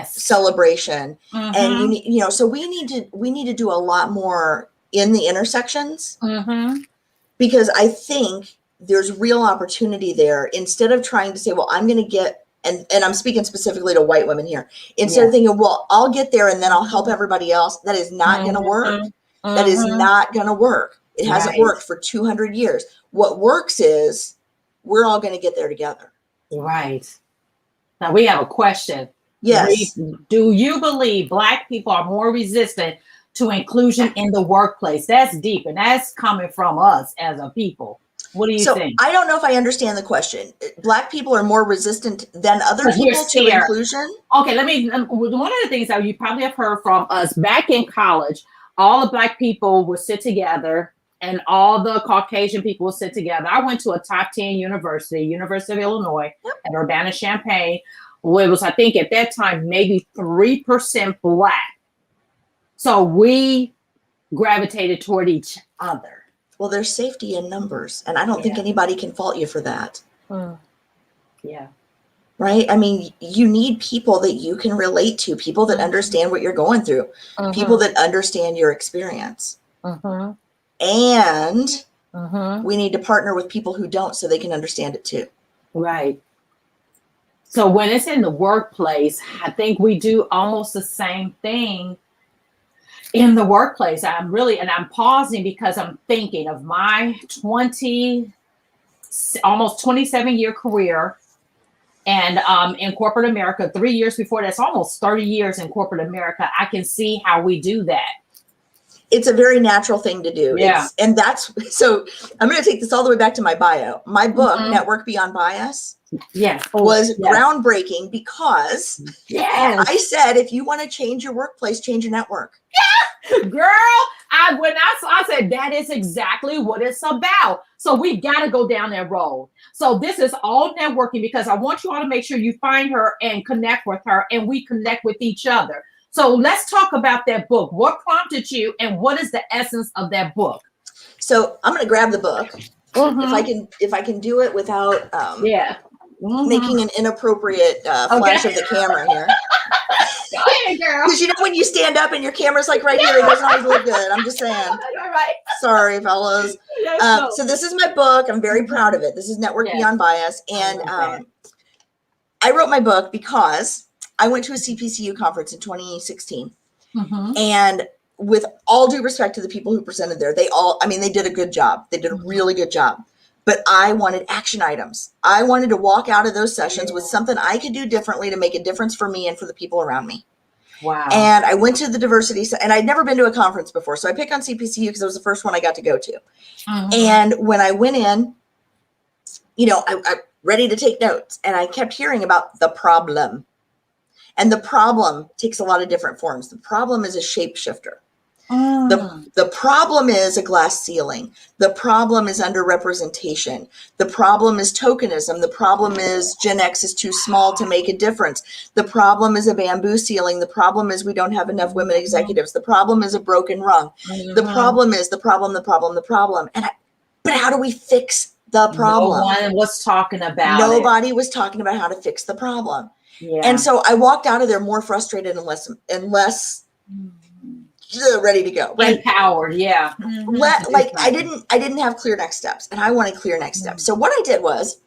S2: celebration. And you need, you know, so we need to do a lot more in the intersections, because I think there's real opportunity there. Instead of trying to say, well, I'm going to get, and I'm speaking specifically to white women here, instead of thinking, well, I'll get there and then I'll help everybody else. That is not going to work. That is not going to work. It hasn't worked for 200 years. What works is we're all going to get there together.
S1: Right. Now we have a question.
S2: Yes.
S1: Do you believe Black people are more resistant to inclusion in the workplace? That's deep, and that's coming from us as a people. What do you think?
S2: I don't know if I understand the question. Black people are more resistant than other people to inclusion?
S1: Okay, one of the things that you probably have heard from us back in college, all the Black people would sit together and all the Caucasian people would sit together. I went to a top 10 university, University of Illinois at Urbana-Champaign, where it was, I think at that time, maybe 3% Black. So we gravitated toward each other.
S2: Well, there's safety in numbers, and I don't think anybody can fault you for that.
S1: Yeah.
S2: Right? I mean, you need people that you can relate to, people that understand what you're going through, people that understand your experience. And we need to partner with people who don't, so they can understand it too. Right.
S1: So when it's in the workplace, I think we do almost the same thing in the workplace. I'm pausing because I'm thinking of my almost 27-year career. And in corporate America, 3 years before that's almost 30 years in corporate America. I can see how we do that.
S2: It's a very natural thing to do.
S1: Yeah.
S2: So I'm going to take this all the way back to my bio. My book, Network Beyond Bias, was groundbreaking because I said, if you want to change your workplace, change your network.
S1: Girl, when I said that is exactly what it's about. So we got to go down that road. So this is all networking, because I want you all to make sure you find her and connect with her, and we connect with each other. So let's talk about that book. What prompted you, and what is the essence of that book?
S2: So I'm going to grab the book. If I can do it without making an inappropriate flash of the camera here.
S1: Go ahead, girl.
S2: Because you know when you stand up and your camera's like right here, it doesn't always look good. I'm just saying.
S1: Right.
S2: Sorry, fellas. So this is my book. I'm very proud of it. This is Network Beyond Bias. And I wrote my book because I went to a CPCU conference in 2016. And with all due respect to the people who presented there, they did a good job. They did a really good job. But I wanted action items. I wanted to walk out of those sessions with something I could do differently to make a difference for me and for the people around me.
S1: Wow.
S2: And I went to the diversity, and I'd never been to a conference before. So I picked on CPCU because it was the first one I got to go to. And when I went in, you know, I'm ready to take notes, and I kept hearing about the problem. And the problem takes a lot of different forms. The problem is a shapeshifter. The problem is a glass ceiling. The problem is underrepresentation. The problem is tokenism. The problem is Gen X is too small to make a difference. The problem is a bamboo ceiling. The problem is we don't have enough women executives. The problem is a broken rung. The problem is the problem. But how do we fix the problem?
S1: No one was talking about
S2: Nobody was talking about how to fix the problem.
S1: Yeah.
S2: And so I walked out of there more frustrated and less ready to go. Right.
S1: Empowered. Yeah.
S2: Like I didn't have clear next steps, and I wanted clear next steps. So what I did was,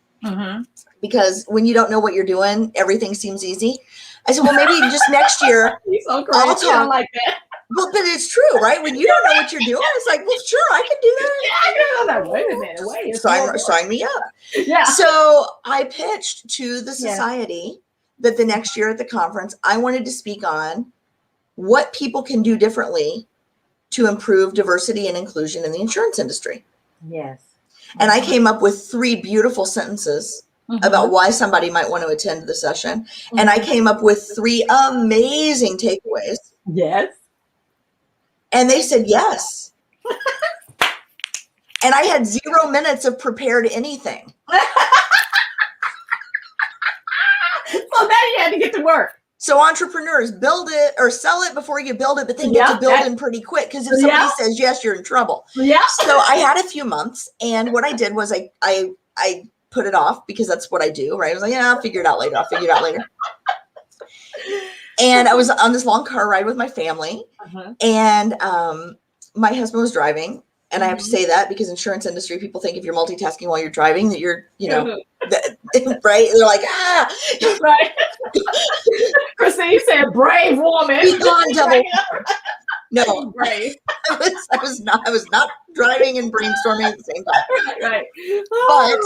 S2: because when you don't know what you're doing, everything seems easy. I said, well, maybe just next year I'll talk
S1: like that.
S2: Well, but it's true, right? When you don't know what you're doing, it's like, well, sure, I can do that.
S1: Yeah, I can do that. Wait a minute.
S2: Sign me up.
S1: Yeah.
S2: So I pitched to the society that the next year at the conference, I wanted to speak on what people can do differently to improve diversity and inclusion in the insurance industry.
S1: Yes.
S2: And I came up with 3 beautiful sentences about why somebody might want to attend the session. And I came up with 3 amazing takeaways.
S1: Yes.
S2: And they said yes. And I had 0 minutes of prepared anything.
S1: So now you had to get to work.
S2: So entrepreneurs, build it or sell it before you build it, but then get to building pretty quick. Because if somebody says yes, you're in trouble. Yeah. So I had a few months, and what I did was I put it off because that's what I do, right? I was like, yeah, I'll figure it out later. And I was on this long car ride with my family, and my husband was driving. And I have to say that because insurance industry people think if you're multitasking while you're driving that you're, right? They're like,
S1: right. Christine said, "Brave woman."
S2: Be gone, devil. No,
S1: brave.
S2: I was not driving and brainstorming at the same time.
S1: Right.
S2: But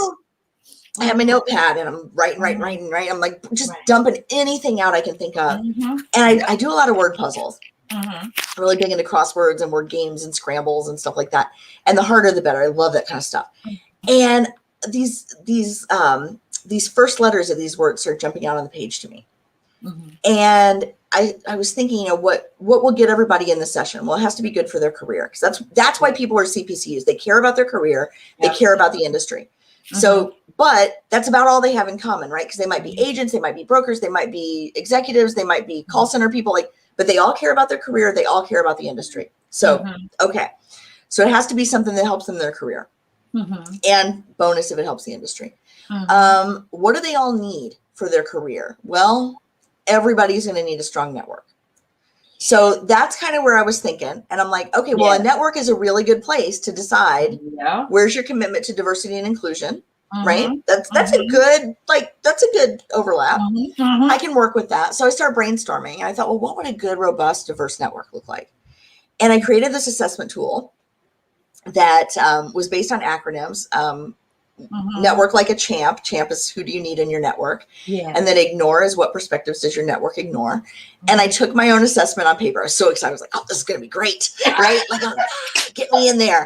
S2: I have my notepad and I'm writing. I'm like just dumping anything out I can think of. And I do a lot of word puzzles. I'm really big into crosswords and word games and scrambles and stuff like that. And the harder the better. I love that kind of stuff. And these first letters of these words start jumping out on the page to me. And I was thinking, what will get everybody in the session? Well, it has to be good for their career, because that's why people are CPCUs. They care about their career. They care about the industry. So, but that's about all they have in common, right? Because they might be agents, they might be brokers, they might be executives, they might be call center people, but they all care about their career. They all care about the industry. So, okay. So it has to be something that helps them in their career. And bonus if it helps the industry. What do they all need for their career? Well, everybody's going to need a strong network. So that's kind of where I was thinking. And I'm like, okay, well, a network is a really good place to decide where's your commitment to diversity and inclusion, right? That's a good, that's a good overlap. I can work with that. So I started brainstorming and I thought, well, what would a good, robust, diverse network look like? And I created this assessment tool that was based on acronyms. Network like a champ. Champ is who do you need in your network? And then ignore is what perspectives does your network ignore? And I took my own assessment on paper. I was so excited. I was like, oh, this is going to be great, right? Like, get me in there.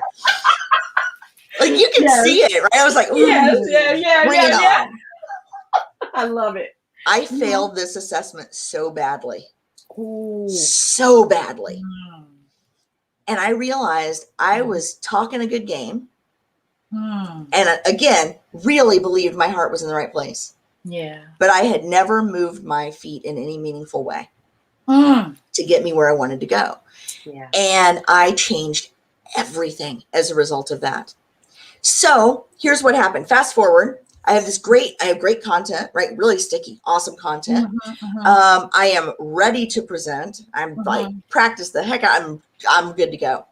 S2: Like you can see it, right? I was like, ooh, bring it on.
S1: I love it.
S2: I failed this assessment so badly. So badly. And I realized I was talking a good game. And again, really believed my heart was in the right place. But I had never moved my feet in any meaningful way to get me where I wanted to go. And I changed everything as a result of that. So here's what happened. Fast forward. I have great content, right? Really sticky, awesome content. I am ready to present. I'm practice the heck. I'm good to go.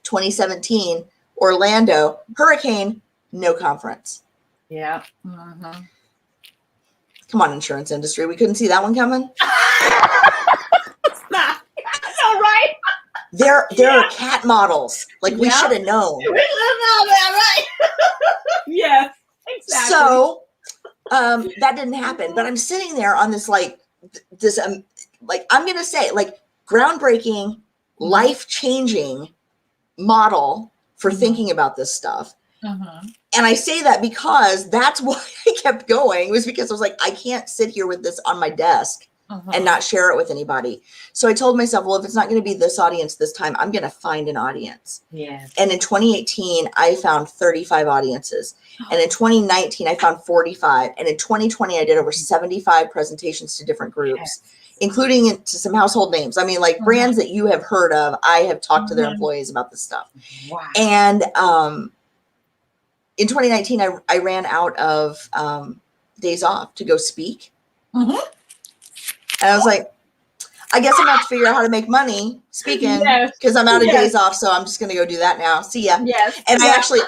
S2: 2017, Orlando, hurricane, no conference. Come on, insurance industry. We couldn't see that one coming.
S1: Stop. All right.
S2: There are cat models. Like we should have known.
S1: We should have known that, right? Yes, exactly.
S2: So that didn't happen. But I'm sitting there on this I'm gonna say groundbreaking, life-changing model for thinking about this stuff. And I say that because that's why I kept going, was because I was like, I can't sit here with this on my desk and not share it with anybody. So I told myself, well, if it's not going to be this audience this time, I'm going to find an audience. And in 2018, I found 35 audiences. And in 2019, I found 45. And in 2020, I did over 75 presentations to different groups, including to some household names. I mean, brands that you have heard of. I have talked to their employees about this stuff. And in 2019, I ran out of days off to go speak And I was like, I guess I'm going to have to figure out how to make money speaking because I'm out of days off. So I'm just going to go do that now. See ya. And I actually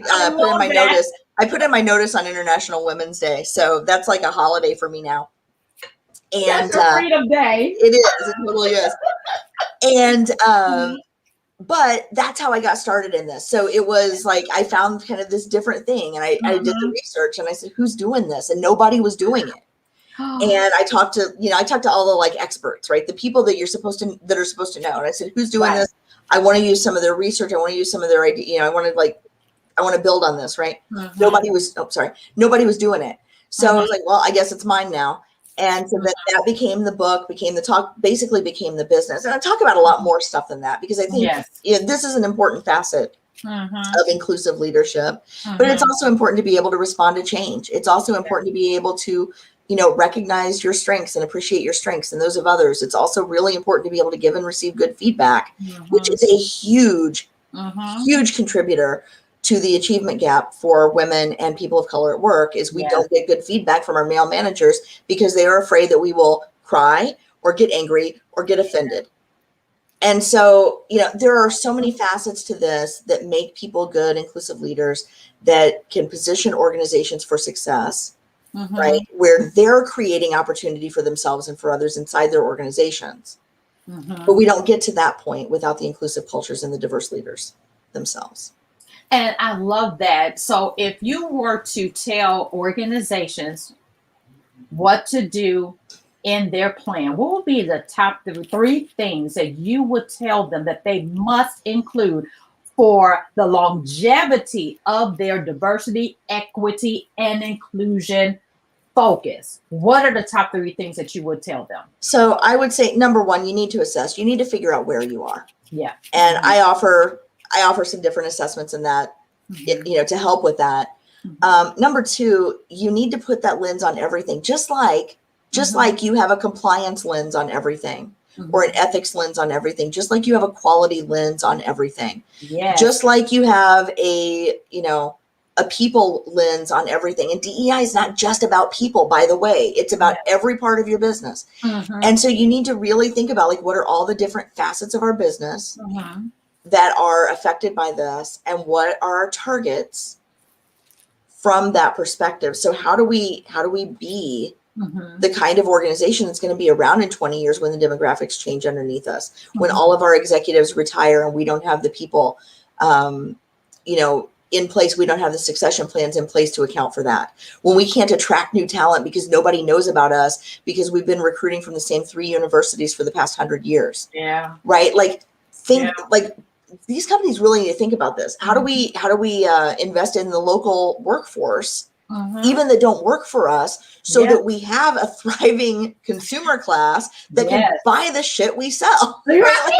S2: put in my notice. I put in my notice on International Women's Day. So that's like a holiday for me now. And
S1: that's a freedom day.
S2: It is. It totally is. And, but that's how I got started in this. So it was like, I found kind of this different thing and I did the research and I said, who's doing this? And nobody was doing it. And I talked to all the like experts, right? The people that are supposed to know. And I said, who's doing this? I want to use some of their research. I want to use some of their idea. I want to build on this, right? Nobody was doing it. So I was like, well, I guess it's mine now. And so that became the book, became the talk, basically became the business. And I talk about a lot more stuff than that because I think this is an important facet of inclusive leadership, but it's also important to be able to respond to change. It's also important to be able to recognize your strengths and appreciate your strengths and those of others. It's also really important to be able to give and receive good feedback, which is a huge contributor to the achievement gap for women and people of color at work. Is we don't get good feedback from our male managers because they are afraid that we will cry or get angry or get offended. And so, there are so many facets to this that make people good, inclusive leaders that can position organizations for success. Right, where they're creating opportunity for themselves and for others inside their organizations. But we don't get to that point without the inclusive cultures and the diverse leaders themselves.
S1: And I love that. So if you were to tell organizations what to do in their plan, what would be the top 3 things that you would tell them that they must include for the longevity of their diversity, equity, and inclusion focus? What are the top 3 things that you would tell them?
S2: So I would say, number 1, you need to assess. You need to figure out where you are.
S1: Yeah.
S2: And I offer some different assessments in that, to help with that. Number 2, you need to put that lens on everything, just like you have a compliance lens on everything. Or an ethics lens on everything, just like you have a quality lens on everything.
S1: Yes.
S2: Just like you have a people lens on everything. And DEI is not just about people, by the way. It's about every part of your business. And so you need to really think about, like, what are all the different facets of our business that are affected by this, and what are our targets from that perspective? So how do we be the kind of organization that's going to be around in 20 years when the demographics change underneath us, when all of our executives retire and we don't have the people, in place, we don't have the succession plans in place to account for that, when we can't attract new talent because nobody knows about us because we've been recruiting from the same 3 universities for the past 100 years.
S1: Yeah.
S2: Right. Like, like these companies really need to think about this. How do we invest in the local workforce, even that don't work for us, so that we have a thriving consumer class that can buy the shit we sell.
S1: Right?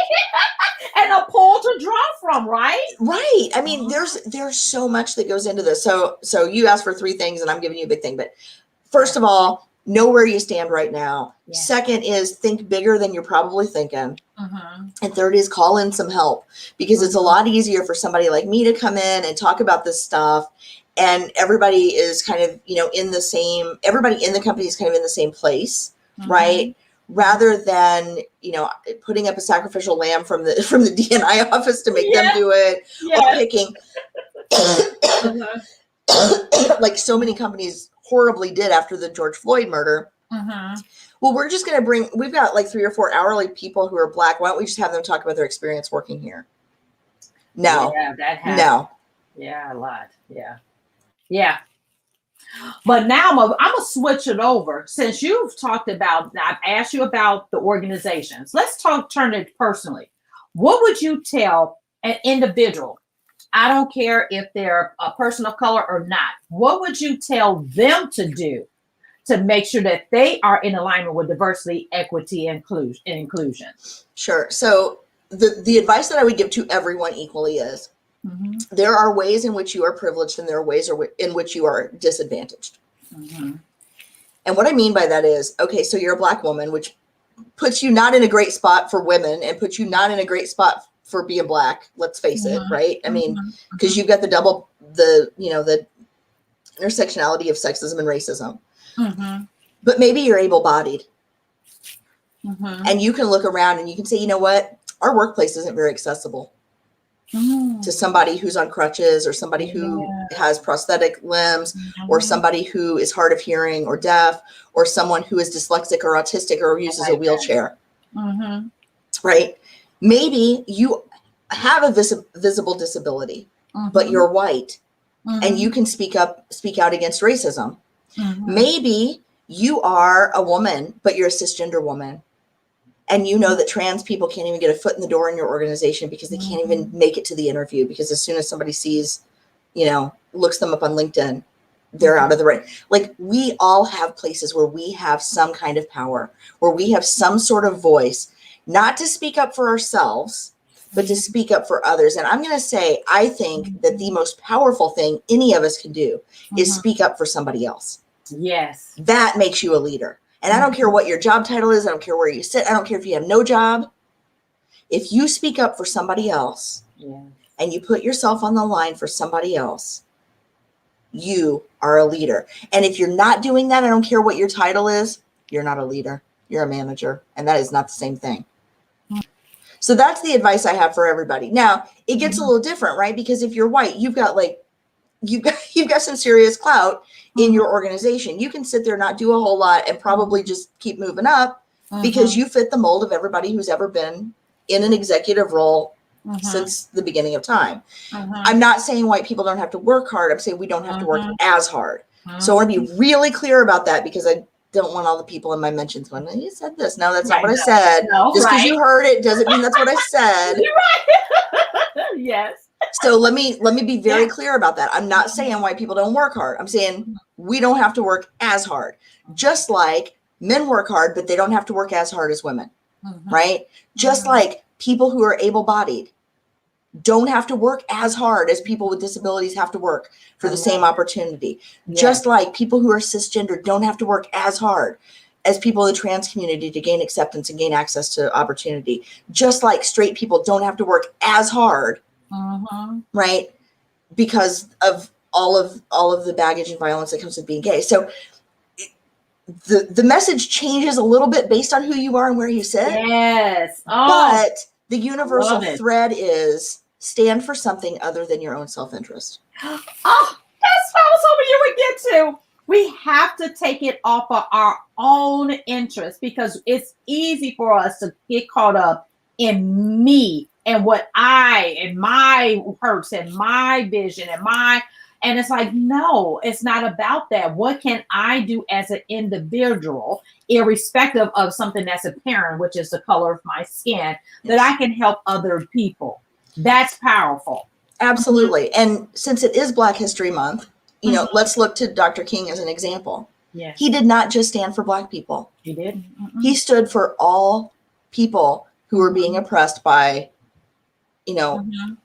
S1: And a pool to draw from, right?
S2: Right. I mean, there's so much that goes into this. So you asked for 3 things and I'm giving you a big thing. But first of all, know where you stand right now. Yeah. Second is think bigger than you're probably thinking. And third is call in some help, because it's a lot easier for somebody like me to come in and talk about this stuff. And everybody is kind of, everybody in the company is kind of in the same place, right? Rather than, putting up a sacrificial lamb from the DNI office to make them do it, or picking, like so many companies horribly did after the George Floyd murder. Well, we're just going to we've got like 3 or 4 hourly people who are Black. Why don't we just have them talk about their experience working here? No.
S1: Yeah, that happens.
S2: No.
S1: Yeah, a lot. Yeah. Yeah. But now I'm going to switch it over. Since you've talked about, I've asked you about the organizations. Let's turn it personally. What would you tell an individual? I don't care if they're a person of color or not. What would you tell them to do to make sure that they are in alignment with diversity, equity, and inclusion?
S2: Sure. So the advice that I would give to everyone equally is, there are ways in which you are privileged and there are ways in which you are disadvantaged. And what I mean by that is, okay, so you're a Black woman, which puts you not in a great spot for women and puts you not in a great spot for being Black. Let's face it, right? I mean, because you've got the intersectionality of sexism and racism. but maybe you're able-bodied.
S1: Mm-hmm.
S2: And you can look around and you can say, you know what? Our workplace isn't very accessible to somebody who's on crutches, or somebody who has prosthetic limbs, or somebody who is hard of hearing or deaf, or someone who is dyslexic or autistic or uses a wheelchair. Right? Maybe you have a visible disability, but you're white, and you can speak out against racism. Maybe you are a woman, but you're a cisgender woman, and you know that trans people can't even get a foot in the door in your organization because they can't even make it to the interview, because as soon as somebody sees, looks them up on LinkedIn, they're out of the race. Like, we all have places where we have some kind of power, where we have some sort of voice, not to speak up for ourselves, but to speak up for others. And I'm going to say, I think that the most powerful thing any of us can do is speak up for somebody else.
S1: Yes.
S2: That makes you a leader. And I don't care what your job title is. I don't care where you sit. I don't care if you have no job. If you speak up for somebody else and you put yourself on the line for somebody else, you are a leader. And if you're not doing that, I don't care what your title is, you're not a leader. You're a manager. And that is not the same thing. So that's the advice I have for everybody. Now, it gets a little different, right? Because if you're white, you've got some serious clout in your organization. You can sit there, not do a whole lot, and probably just keep moving up because you fit the mold of everybody who's ever been in an executive role since the beginning of time. I'm not saying white people don't have to work hard. I'm saying we don't have to work as hard. So I want to be really clear about that, because I don't want all the people in my mentions going, you said this. No, that's not what I said. Just because you heard it doesn't mean that's what I said.
S1: You're right. Yes.
S2: So let me be very clear about that. I'm not saying white people don't work hard. I'm saying we don't have to work as hard. Just like men work hard, but they don't have to work as hard as women, right? Just like people who are able-bodied don't have to work as hard as people with disabilities have to work for the same opportunity. Just like people who are cisgender don't have to work as hard as people in the trans community to gain acceptance and gain access to opportunity. Just like straight people don't have to work as hard, right? Because of all of the baggage and violence that comes with being gay. So the message changes a little bit based on who you are and where you sit.
S1: Yes.
S2: But the universal thread is stand for something other than your own self-interest.
S1: Oh, that's what I was hoping you would get to. We have to take it off of our own interest, because it's easy for us to get caught up in me and what and my hurts and my vision and it's like, no, it's not about that. What can I do as an individual, irrespective of something that's apparent, which is the color of my skin, that I can help other people? That's powerful.
S2: Absolutely. And since it is Black History Month, let's look to Dr. King as an example.
S1: Yes.
S2: He did not just stand for Black people.
S1: He did.
S2: He stood for all people who were being oppressed by, an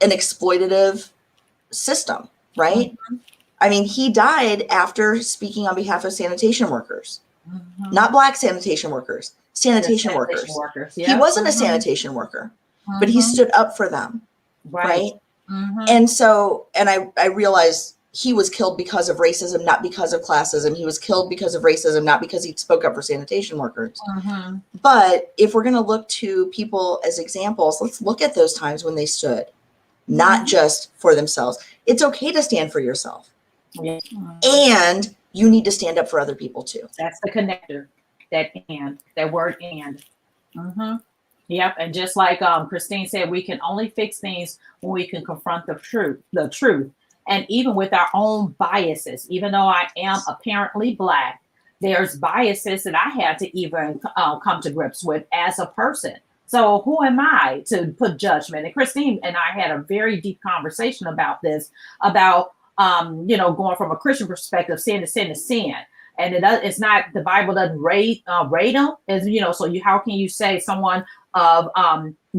S2: exploitative system, right? I mean, he died after speaking on behalf of sanitation workers, not Black sanitation workers, sanitation workers. He wasn't a sanitation worker, but he stood up for them, right? And so, and I realized he was killed because of racism, not because of classism. He was killed because of racism, not because he spoke up for sanitation workers. But if we're going to look to people as examples, let's look at those times when they stood, not just for themselves. It's okay to stand for yourself. And you need to stand up for other people too.
S1: That's the connector, that word and. Yep. And just like Christine said, we can only fix things when we can confront the truth. And even with our own biases, even though I am apparently Black, there's biases that I had to even come to grips with as a person. So who am I to put judgment? And Christine and I had a very deep conversation about this, about, going from a Christian perspective, sin to sin to sin. And it's not, the Bible doesn't rate them, how can you say someone of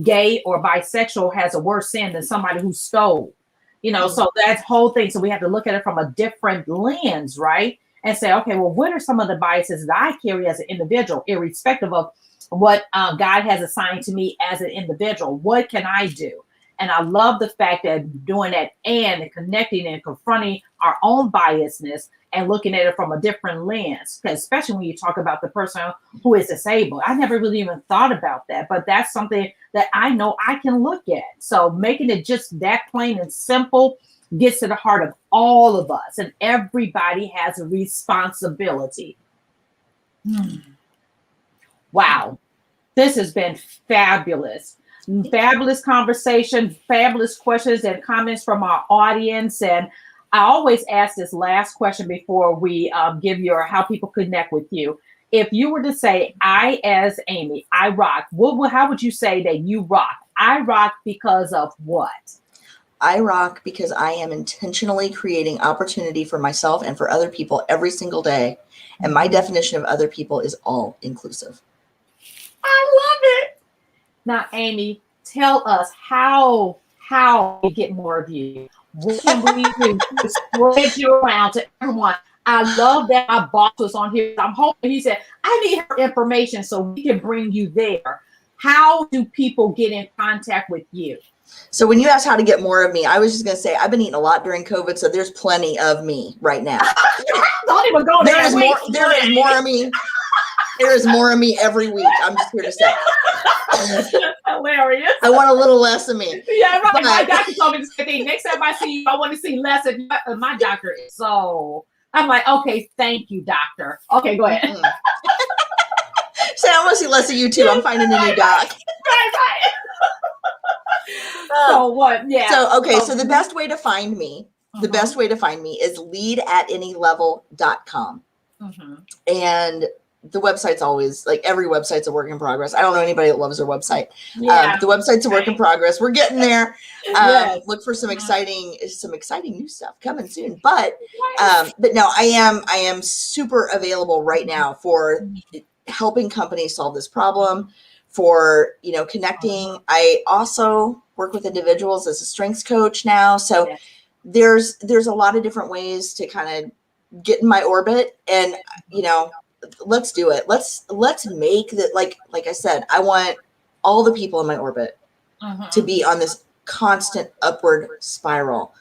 S1: gay or bisexual has a worse sin than somebody who stole? So that whole thing. So we have to look at it from a different lens, right? And say, okay, well, what are some of the biases that I carry as an individual, irrespective of what God has assigned to me as an individual? What can I do? And I love the fact that doing that and connecting and confronting our own biasness and looking at it from a different lens, especially when you talk about the person who is disabled. I never really even thought about that, but that's something that I know I can look at. So making it just that plain and simple gets to the heart of all of us, and everybody has a responsibility. Wow. This has been fabulous. Fabulous conversation, fabulous questions and comments from our audience. And I always ask this last question before we give your how people connect with you. If you were to say, I as Amy, I rock, how would you say that you rock? I rock because of what?
S2: I rock because I am intentionally creating opportunity for myself and for other people every single day. And my definition of other people is all inclusive.
S1: I love it. Now, Amy, tell us how we get more of you. What can we do to spread you around to everyone? I love that my boss was on here. I'm hoping he said, I need her information so we can bring you there. How do people get in contact with you?
S2: So when you asked how to get more of me, I was just going to say, I've been eating a lot during COVID. So there's plenty of me right now.
S1: Don't even go there.
S2: There is more of me. There is more of me every week. I'm just here to say.
S1: Hilarious.
S2: I want a little less of me.
S1: Yeah, right. But my doctor told me the same thing. Next time I see you, I want to see less of you. My doctor is so. I'm like, okay, thank you, doctor. Okay, go ahead.
S2: Say, I want to see less of you too. I'm finding a new doc.
S1: Right. So what? Yeah.
S2: So the best way to find me, is lead@anylevel.com. And the website's always, like, every website's a work in progress. I don't know anybody that loves their website. The website's a work in progress. We're getting there. Look for some exciting new stuff coming soon. But no, I am super available right now for helping companies solve this problem, for, connecting. I also work with individuals as a strengths coach now. So there's a lot of different ways to kind of get in my orbit, and, let's do it. Let's make that, like I said, I want all the people in my orbit to be on this constant upward spiral,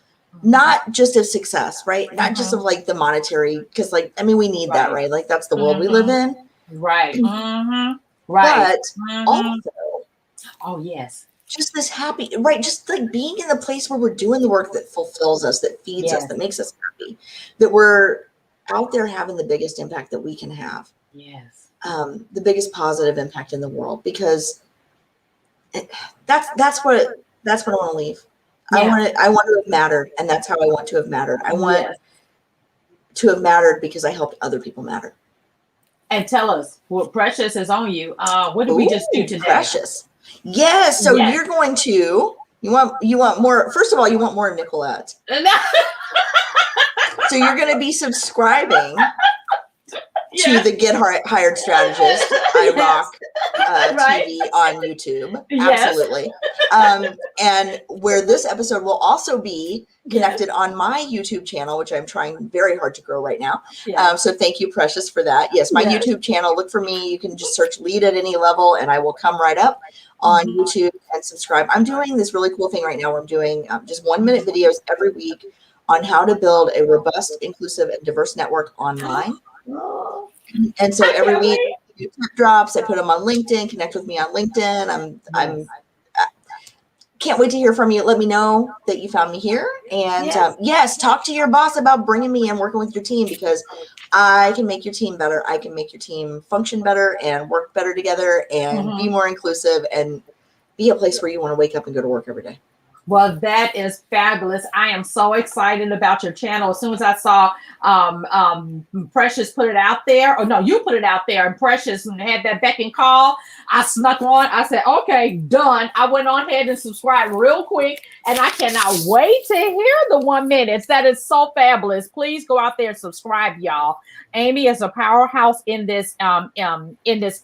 S2: not just of success, right? Not just of, like, the monetary, because, like, I mean, we need that, right? Like, that's the world we live in.
S1: Right.
S2: But also,
S1: oh yes,
S2: just this happy, right? Just like being in the place where we're doing the work that fulfills us, that feeds us, that makes us happy, that we're out there having the biggest impact that we can have.
S1: Yes.
S2: The biggest positive impact in the world, because that's what I want to leave. I want to have mattered, and that's how I want to have mattered. I want to have mattered because I helped other people matter. And
S1: tell us what Precious is on you. What did we just do today?
S2: Precious. Yes. So you're going to, you want more. First of all, you want more of Nickquolette. So you're going to be subscribing to the Get Hired Strategist, I Rock TV on YouTube. Absolutely. And where this episode will also be connected on my YouTube channel, which I'm trying very hard to grow right now. So thank you, Precious, for that. Yes, my YouTube channel, look for me. You can just search Lead at Any Level, and I will come right up on YouTube and subscribe. I'm doing this really cool thing right now where I'm doing just 1-minute videos every week on how to build a robust, inclusive, and diverse network online. And so every week, tip drops. I put them on LinkedIn. Connect with me on LinkedIn. I'm can't wait to hear from you. Let me know that you found me here. And talk to your boss about bringing me in, working with your team, because I can make your team better. I can make your team function better and work better together and be more inclusive and be a place where you want to wake up and go to work every day.
S1: Well, that is fabulous. I am so excited about your channel. As soon as I saw Precious put it out there, or no, you put it out there, and Precious had that beck and call, I snuck on. I said, okay, done. I went on ahead and subscribed real quick, and I cannot wait to hear the 1 minute. That is so fabulous. Please go out there and subscribe, y'all. Amy is a powerhouse in this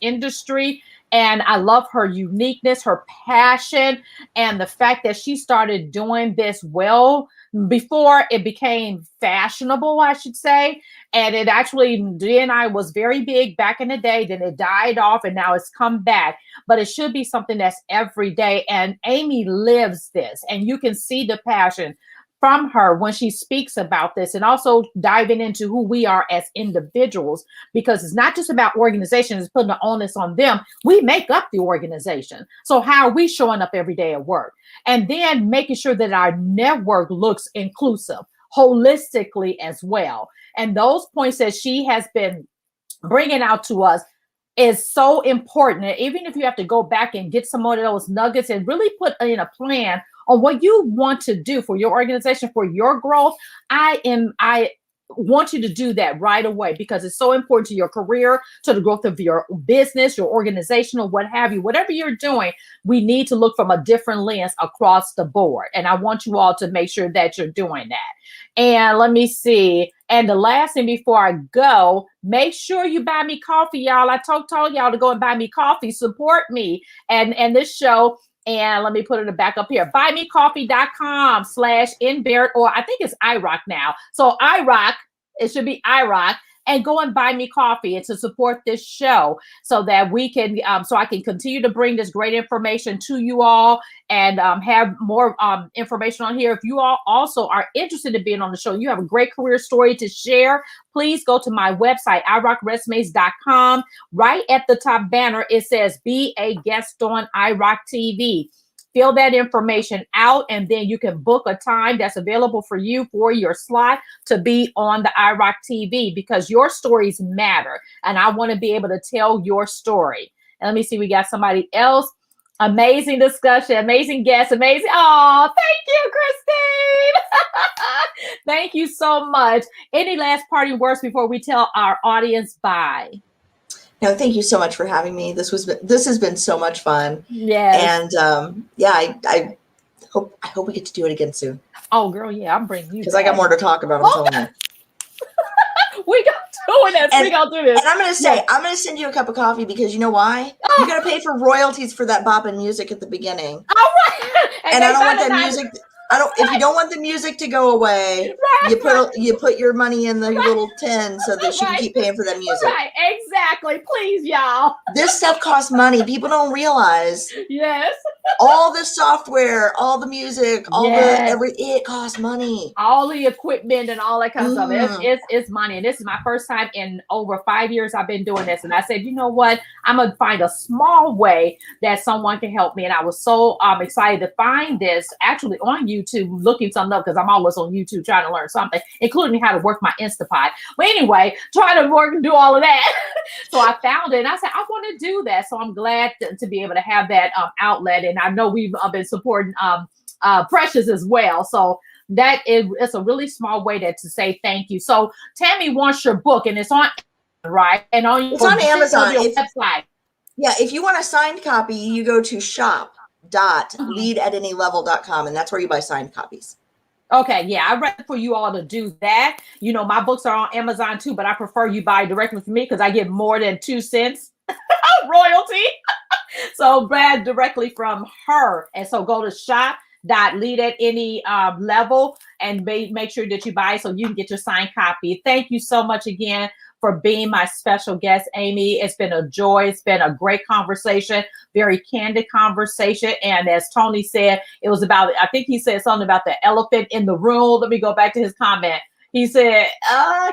S1: industry. And I love her uniqueness, her passion, and the fact that she started doing this well before it became fashionable, I should say. And it actually, D&I was very big back in the day, then it died off, and now it's come back. But it should be something that's every day. And Amy lives this, and you can see the passion. from her when she speaks about this, and also diving into who we are as individuals, because it's not just about organizations, it's putting the onus on them. We make up the organization. So how are we showing up every day at work? And then making sure that our network looks inclusive holistically as well. And those points that she has been bringing out to us is so important. Even if you have to go back and get some more of those nuggets and really put in a plan on what you want to do for your organization, for your growth, I want you to do that right away, because it's so important to your career, to the growth of your business, your organization, or what have you. Whatever you're doing, we need to look from a different lens across the board. And I want you all to make sure that you're doing that. And let me see. And the last thing before I go, make sure you buy me coffee, y'all. I told y'all to go and buy me coffee, support me and this show. And let me put it back up here. buymecoffee.com/nbarrett, or I think it's iRock now. So iRock, it should be iRock. And go and buy me coffee and to support this show, so that we can, so I can continue to bring this great information to you all, and have more information on here. If you all also are interested in being on the show, you have a great career story to share, please go to my website, iRockResumes.com. Right at the top banner, it says be a guest on iRock TV. Fill that information out, and then you can book a time that's available for you for your slot to be on the iRock TV, because your stories matter. And I want to be able to tell your story. And let me see, we got somebody else. Amazing discussion, amazing guest, amazing. Oh, thank you, Christine. Thank you so much. Any last parting words before we tell our audience bye?
S2: No, thank you so much for having me. This has been so much fun.
S1: Yes.
S2: And I hope we get to do it again soon.
S1: Oh, girl, yeah, I'm bringing you.
S2: Because I got more to talk about. I'm telling you.
S1: We got doing this. We gonna do this.
S2: And I'm gonna say, I'm gonna send you a cup of coffee, because you know why? You gotta pay for royalties for that bop and music at the beginning.
S1: All right.
S2: And I don't want that music. If you don't want the music to go away, you put your money in the little tin so that she can keep paying for that music.
S1: Right, exactly. Please, y'all.
S2: This stuff costs money. People don't realize.
S1: Yes.
S2: All the software, all the music, it costs money.
S1: All the equipment and all that kind of stuff. It's money. And this is my first time in over 5 years I've been doing this. And I said, you know what? I'm gonna find a small way that someone can help me. And I was so excited to find this actually on YouTube, looking something up, because I'm always on YouTube trying to learn something, including how to work my Instapot. But anyway, trying to work and do all of that. So I found it and I said, I want to do that. So I'm glad to be able to have that outlet. And I know we've been supporting Precious as well. So it's a really small way to say thank you. So Tammy wants your book, and it's on, right? And it's on
S2: Amazon.
S1: Your website.
S2: Yeah, if you want a signed copy, you go to shop.leadatanylevel.com, and that's where you buy signed copies.
S1: Okay, yeah, I'd rather for you all to do that. You know, my books are on Amazon too, but I prefer you buy directly from me, because I get more than 2 cents royalty. So buy directly from her. And so go to shop.leadatanylevel and make sure that you buy, so you can get your signed copy. Thank you so much again for being my special guest, Amy. It's been a joy. It's been a great conversation, very candid conversation. And as Tony said, it was about, I think he said something about the elephant in the room. Let me go back to his comment. He said,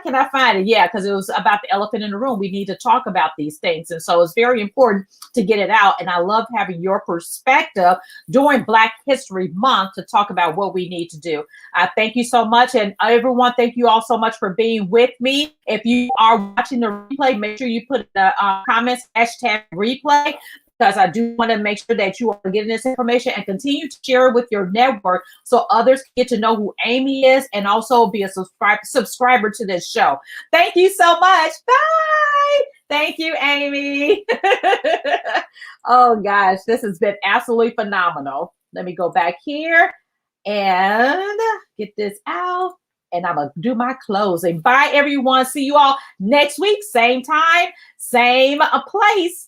S1: can I find it? Yeah, because it was about the elephant in the room. We need to talk about these things. And so it's very important to get it out. And I love having your perspective during Black History Month to talk about what we need to do. Thank you so much. And everyone, thank you all so much for being with me. If you are watching the replay, make sure you put the comments, #replay. Because I do want to make sure that you are getting this information and continue to share it with your network, so others get to know who Amy is, and also be a subscriber to this show. Thank you so much. Bye. Thank you, Amy. Oh gosh, this has been absolutely phenomenal. Let me go back here and get this out, and I'm gonna do my closing. Bye everyone. See you all next week, same time, same place.